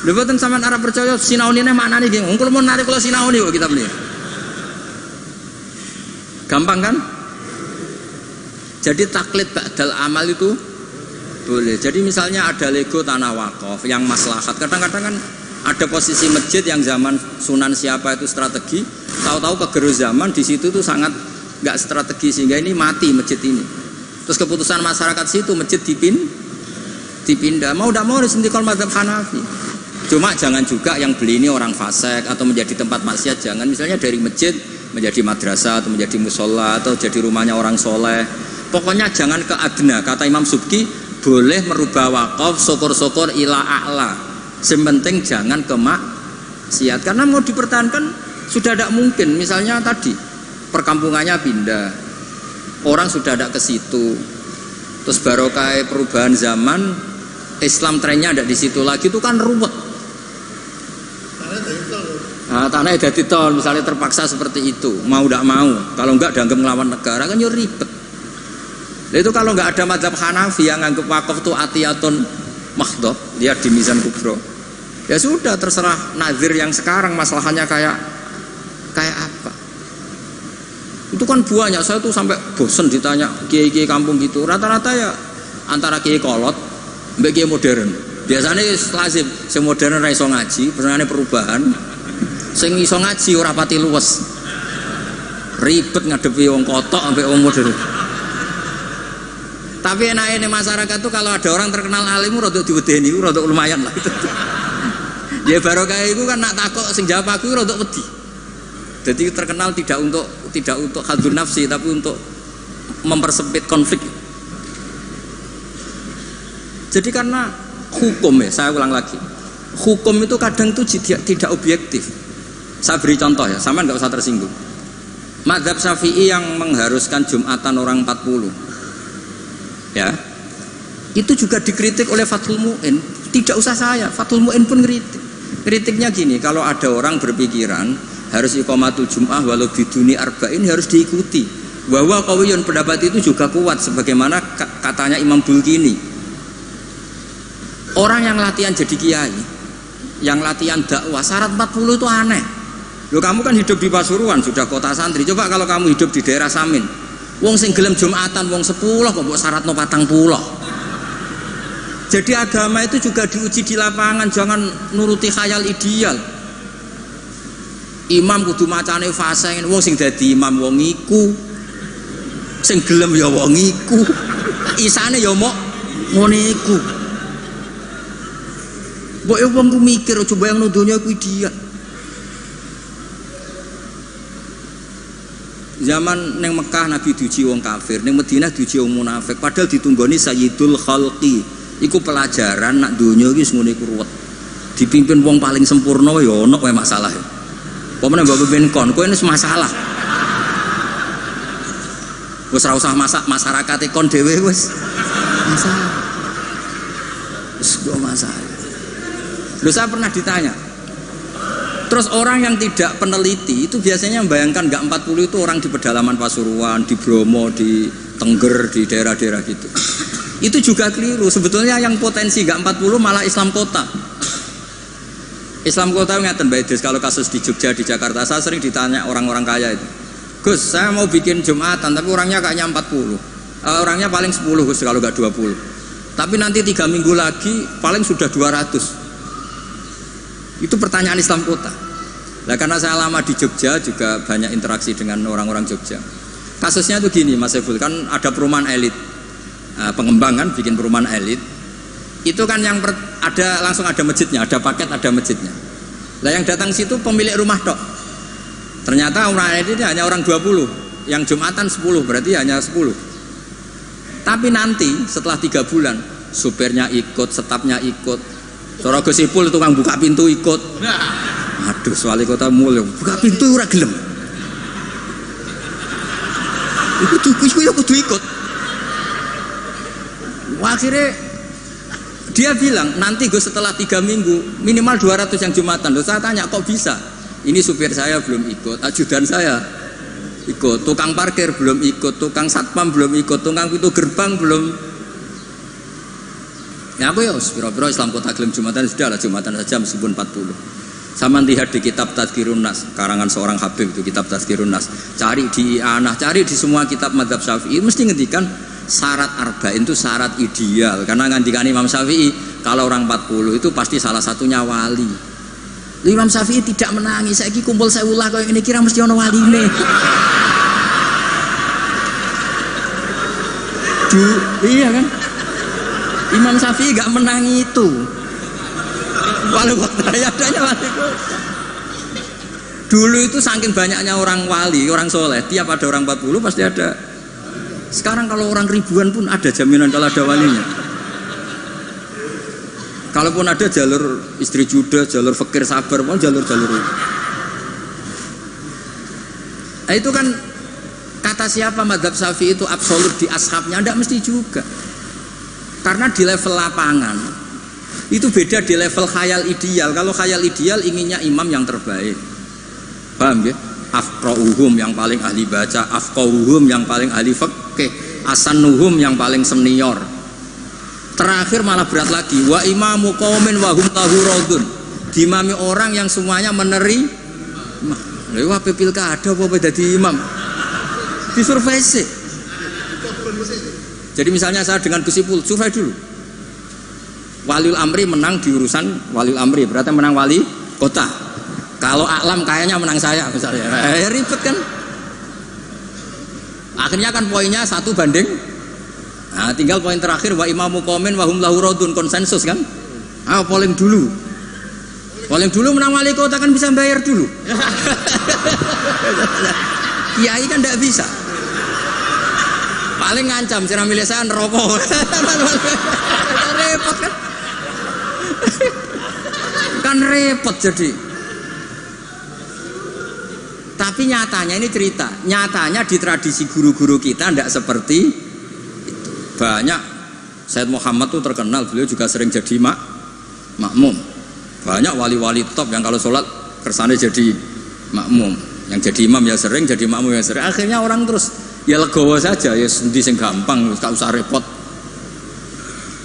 Lho mboten sampean arep percaya sinaunine maknane nggih. Wong kula mun narik kula sinauni kok kitab niki. Gampang kan? Jadi taklid badal amal itu boleh. Jadi misalnya ada lego tanah wakaf yang maslahat. Kadang-kadang kan ada posisi masjid yang zaman Sunan siapa itu strategi, tahu-tahu kegerus zaman di situ tuh sangat nggak strategi sehingga ini mati masjid ini. Terus keputusan masyarakat situ masjid dipindah. Mau tidak mau harus intikal mazhab Hanafi. Cuma jangan juga yang beli ini orang fasik atau menjadi tempat maksiat. Jangan misalnya dari masjid menjadi madrasah atau menjadi musola atau jadi rumahnya orang soleh. Pokoknya jangan ke adna. Kata Imam Subki boleh merubah wakaf syukur-syukur ila a'la. Sementing jangan ke maksiat. Karena mau dipertahankan sudah tidak mungkin. Misalnya tadi perkampungannya pindah, orang sudah tidak ke situ. Terus barokah perubahan zaman, Islam trennya tidak di situ lagi, itu kan ruwet. Nah, tanah jadi tol, misalnya terpaksa seperti itu, mau tidak mau. Kalau enggak dianggap melawan negara kan ya ribet. Itu kalau nggak ada mazhab Hanafi yang anggap wakaf itu atiyatun mahdhah, lihat di Mizan Kubro. Ya sudah terserah nazir yang sekarang masalahnya kayak apa. Itu kan banyak, saya tuh sampai bosen ditanya kiai-kiai kampung gitu. Rata-rata ya antara kiai kolot mbek kiai modern. Biasanya lazim sing modern ra iso ngaji, pesenane perubahan. Sing iso ngaji ora pati luwes. Ribet ngadepi wong kotok ambek wong modern. Tapi enaknya masyarakat tuh kalau ada orang terkenal alim rodok diwedeni, rodok lumayan lah itu. Ya barokah itu kan nak takok sing jawab aku rodok wedi. Jadi terkenal tidak untuk hadzun nafsi tapi untuk mempersempit konflik. Jadi karena hukum ya, saya ulang lagi. Hukum itu kadang itu tidak objektif. Saya beri contoh ya, sama nggak usah tersinggung. Mazhab Syafi'i yang mengharuskan Jumatan orang 40. Ya, itu juga dikritik oleh Fathul Mu'in. Tidak usah saya, Fathul Mu'in pun kritik. Kritiknya gini, kalau ada orang berpikiran harus iqamatul jum'ah walau biduni arba'in harus diikuti. Bahwa qawiyun pendapat itu juga kuat sebagaimana katanya Imam Bulkini. Orang yang latihan jadi kiai, yang latihan dakwah syarat 40 itu aneh. Loh, kamu kan hidup di Pasuruan, sudah kota santri. Coba kalau kamu hidup di daerah Samin. Wong sing gelem Jumatan wong 10 kok mbok syaratno 40. Jadi agama itu juga diuji di lapangan, jangan nuruti khayal ideal. Imam kudu macane fasih, wong sing dadi imam wong iku. Sing gelem ya wong iku. Isane ya mok ngene iku. Mbok yo wong ku mikir coba yang donya iku ideal. Zaman neng Mekah Nabi diuji wong kafir, neng Madinah diuji wong munafik. Padahal ditunggoni Sayyidul Khalqi. Iku pelajaran nak donya iki ngene iku ruwet. Dipimpin wong paling sempurna ya ono wae masalah. Pemene mbok pimpin kon, kowe wis masalah. Wis ora usah masyarakat kon dhewe wis masalah. Wis kok masalah. Lho saya pernah ditanya. Terus orang yang tidak peneliti itu biasanya membayangkan enggak 40 itu orang di pedalaman Pasuruan, di Bromo, di Tengger, di daerah-daerah gitu. Itu juga keliru. Sebetulnya yang potensi nggak 40 malah Islam kota. Islam kota ngeten Mbak Idris, kalau kasus di Jogja, di Jakarta, saya sering ditanya orang-orang kaya itu, Gus, saya mau bikin Jumatan tapi orangnya kayaknya 40, orangnya paling 10 Gus kalau nggak 20, tapi nanti 3 minggu lagi paling sudah 200. Itu pertanyaan Islam kota. Nah, karena saya lama di Jogja juga banyak interaksi dengan orang-orang Jogja. Kasusnya itu gini Mas Ebul, kan ada perumahan elit, pengembangan bikin perumahan elit. Itu kan yang ada langsung ada masjidnya, ada paket, ada masjidnya. Lah yang datang situ pemilik rumah tok. Ternyata orang ini hanya orang 20, yang Jumatan 10, berarti hanya 10. Tapi nanti setelah 3 bulan, supirnya ikut, stafnya ikut. Cara Gusipul tukang buka pintu ikut. Aduh, wali kota mulya, buka pintu ora gelem. Iku kudu ikut. Akhirnya dia bilang, nanti gue setelah 3 minggu minimal 200 yang Jumatan. Loh, saya tanya, kok bisa? Ini supir saya belum ikut, ajudan saya ikut, tukang parkir belum ikut, tukang satpam belum ikut, tukang pintu gerbang belum. Ya aku ya, biro-biro Islam kota gelem Jumatan, sudah lah Jumatan saja meskipun 40. Sama lihat di kitab Tadhkirun Nas, karangan seorang Habib itu kitab Tadhkirun Nas. Cari di I'anah, cari di semua kitab mazhab Syafi'i, mesti ngendikan syarat arba'in itu syarat ideal. Karena ngandikan Imam Syafi'i kalau orang 40 itu pasti salah satunya wali. Imam Syafi'i tidak menangis. Saiki kumpul sewulah kau ini kira mesti ono waline. Iya kan? Imam Syafi'i gak menangi itu. Walau adanya wali. Dulu itu saking banyaknya orang wali, orang soleh, tiap ada orang 40 pasti ada. Sekarang kalau orang ribuan pun ada jaminan kalau ada walinya. Kalaupun ada jalur istri juda, jalur fakir sabar, mau jalur-jalur itu. Nah, itu kan kata siapa mazhab Syafi'i itu absolut di ashabnya, tidak mesti juga. Karena di level lapangan itu beda di level khayal ideal. Kalau khayal ideal inginnya imam yang terbaik. Paham ya? Afqahuhum yang paling ahli baca, afqahuhum yang paling ahli fikih, asanuhum yang paling senior. Terakhir malah berat lagi, wa imamu qaumin wa hum lahu radun. Dimami orang yang semuanya meneri. Lha wae pilkada apa dadi imam? Disurvei sih. Jadi misalnya saya dengan Gusipul, survei dulu. Waliul Amri menang di urusan Waliul Amri, berarti menang wali kota. Kalau Aklam kayaknya menang saya misalnya, ribet kan? Akhirnya kan poinnya 1 banding. Nah, tinggal poin terakhir wa imamu qaumin wa hum lahu radun, konsensus kan? Polling dulu. Polling dulu menang wali kota kan bisa bayar dulu. Kiai kan tidak bisa. Paling ngancam sira milih saya neraka. Repot kan? Kan repot jadi. Tapi nyatanya ini cerita, nyatanya di tradisi guru-guru kita tidak seperti itu. Banyak Sayyid Muhammad tuh terkenal, beliau juga sering jadi makmum. Banyak wali-wali top yang kalau sholat kersane jadi makmum, yang jadi imam ya sering, jadi makmum ya sering. Akhirnya orang terus ya legowo saja, ya sendi sing gampang, gak usah repot.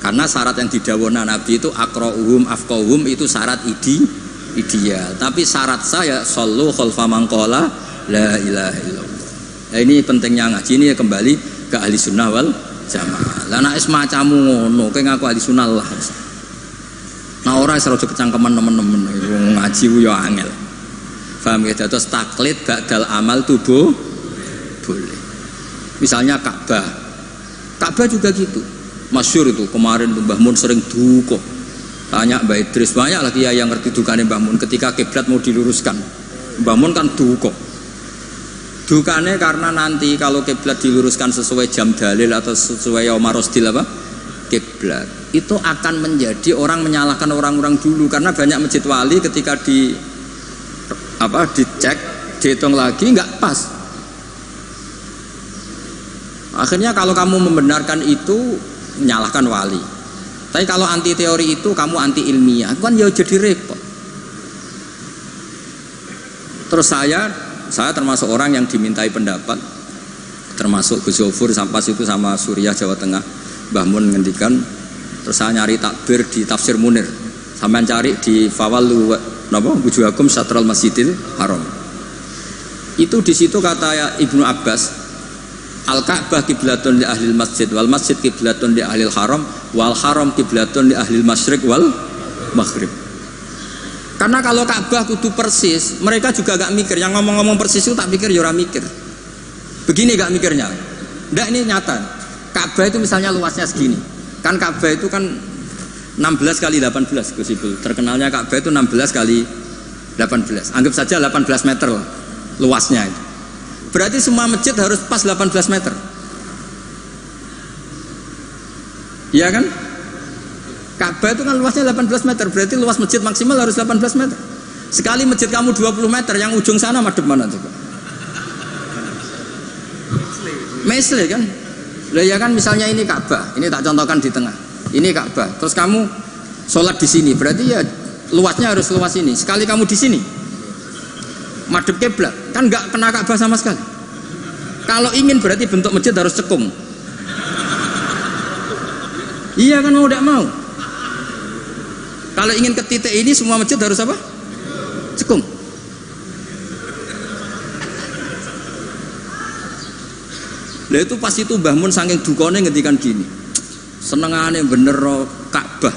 Karena syarat yang didhawuhna Nabi itu aqra'uhum afqahuhum itu syarat ideal. Tapi syarat saya sallu khalfa man qala la ilaha illallah. Nah, ini pentingnya ngaji ini ya kembali ke ahli sunnah wal jamaah. Lah nek semacammu ngono kowe ngaku ahli sunnah lah. Nah ora iso kecangkeman temen-temen ngaji ku ya angel. Paham ya, terus taklid ba'dal amal tubuh boleh. Misalnya Ka'bah juga gitu. Masyhur itu kemarin tuh Mbah Mun sering duka. Tanya Mbak Idris, banyak lagi ya yang ngerti dukane Mbah Mun ketika kiblat mau diluruskan. Mbah Mun kan duka. Dukane karena nanti kalau kiblat diluruskan sesuai jam dalil atau sesuai yaumar rosdil apa? Kiblat. Itu akan menjadi orang menyalahkan orang-orang dulu karena banyak masjid wali ketika dicek, dihitung lagi nggak pas. Akhirnya kalau kamu membenarkan itu menyalahkan wali. Tapi kalau anti teori itu kamu anti ilmiah, kan ya jadi repot. Terus saya termasuk orang yang dimintai pendapat, termasuk Gus Zofur sampai itu sama Suriah Jawa Tengah. Mbah Mun ngendikan, terus saya nyari takbir di Tafsir Munir. Sampean cari di Fawallu napa wujuhakum Syatral Masjidil Haram. Itu di situ kata Ibnu Abbas, Al-Ka'bah kiblatun li ahlil masjid wal masjid kiblatun li ahlil haram wal haram kiblatun li ahlil masyriq wal maghrib. Karena kalau Ka'bah kudu persis, mereka juga gak mikir. Yang ngomong-ngomong persis itu tak pikir, ya ora mikir. Begini gak mikirnya. Ndak, ini nyata. Ka'bah itu misalnya luasnya segini. Kan Ka'bah itu kan 16 kali 18 Gus Ibul. Terkenalnya Ka'bah itu 16 kali 18. Anggap saja 18 meter lah luasnya itu. Berarti semua masjid harus pas 18 meter. Iya kan? Ka'bah itu kan luasnya 18 meter. Berarti luas masjid maksimal harus 18 meter. Sekali masjid kamu 20 meter, yang ujung sana madep mana coba? Mesle kan? Lah ya kan, misalnya ini Ka'bah, ini tak contohkan di tengah. Ini Ka'bah. Terus kamu sholat di sini, berarti ya luasnya harus luas ini. Sekali kamu di sini madep kiblat, kan nggak kena Ka'bah sama sekali. Kalau ingin berarti bentuk masjid harus cekung. Iya kan, mau tidak mau. Kalau ingin ke titik ini semua masjid harus apa? Cekung. Lah itu pas itu Mbah Mun saking dukane ngendikan gini. Senengane bener Ka'bah.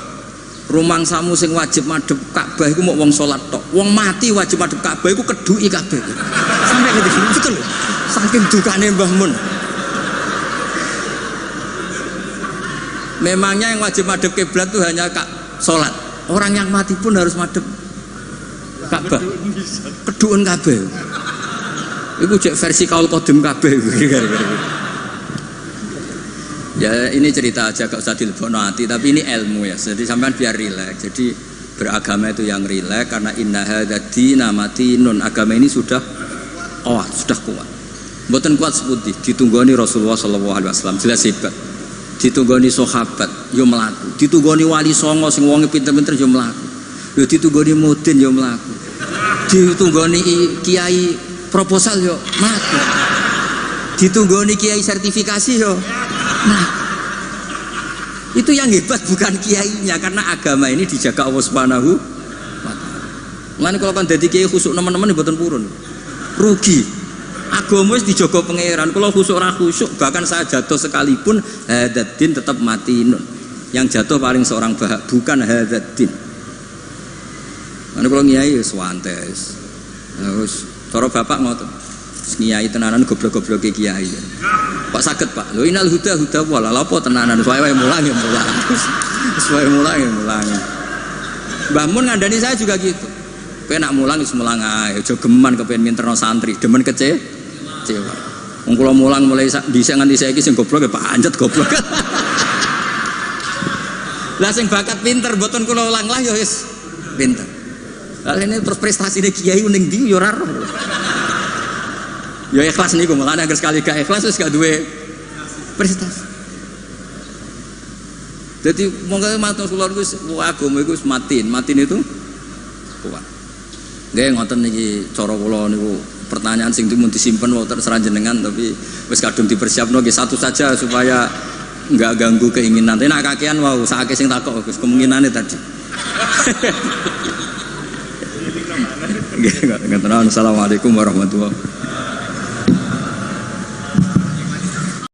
Rumangsamu sing wajib madhep Ka'bah iku mok wong salat tok. Wong mati wajib madhep Ka'bah iku keduki kabeh. Sampai ngerti betul. Saking dukane Mbah Mun. Memangnya yang wajib madhep kiblat itu hanya salat. Orang yang mati pun harus madhep Ka'bah. Keduken kabeh. Iku cek versi kaul qadim kabeh. Ya ini cerita aja, gak usah dilebokno hati, tapi ini ilmu ya. Jadi sampean biar rileks. Jadi beragama itu yang rileks, karena inna hadzina matinun. Agama ini sudah sudah kuat. Mboten kuat seputi ditunggoni Rasulullah sallallahu alaihi wasallam, jelas hebat. Ditunggoni sahabat yo mlaku. Ditunggoni wali songo sing wonge pinter-pinter yo mlaku. Yo ditunggoni mudin yo mlaku. Ditunggoni kiai proposal yo mlaku. Ditunggoni kiai sertifikasi yo. Nah, itu yang hebat bukan kiainya, karena agama ini dijaga Allah Subhanahu wa taala. Mulane kalau kan dadi kiai khusuk teman-teman mboten purun. Rugi. Agama wis dijaga pangeran. Kalau khusuk ora khusuk, bahkan saya jatuh sekalipun hadzadin tetap matinun. Yang jatuh paling seorang bahak, bukan hadzadin. Mulane kalau kiai wis wantes. Terus cara bapak ngoten. Kiai tenanan goblok-gobloke kiai. Pak saged Pak. Lho inal huda wala apa tenanan wae mulang ya mulang. Wae mulang ya mulang. Mbah Mun ngandani saya juga gitu. Kowe nak mulang wis mulang ae, aja geman kepen minterno santri, demen kecewa. Wong kula mulang mulai dhisik nganti saiki sing goblok ya pancet goblok. Lah sing bakat pinter mboten kula ulang lah ya wis pinter. Lah ini terus prestasine kiai ning ndi ya ora roh. Ya ikhlas niku, mulane agar sekali gak ikhlas wis gak duwe prestasi. Jadi monggo matur kula niku agama iku matin itu kuat. Nggih ngoten niki cara kula niku, pertanyaan sing mun disimpen wonten seranjenengan tapi wis kadung dipersiapno nggih satu saja supaya enggak ganggu keinginan. Nek kakean wau sakake sing takok Gus kemungkinane tadi. Nggih, assalamualaikum warahmatullahi wabarakatuh.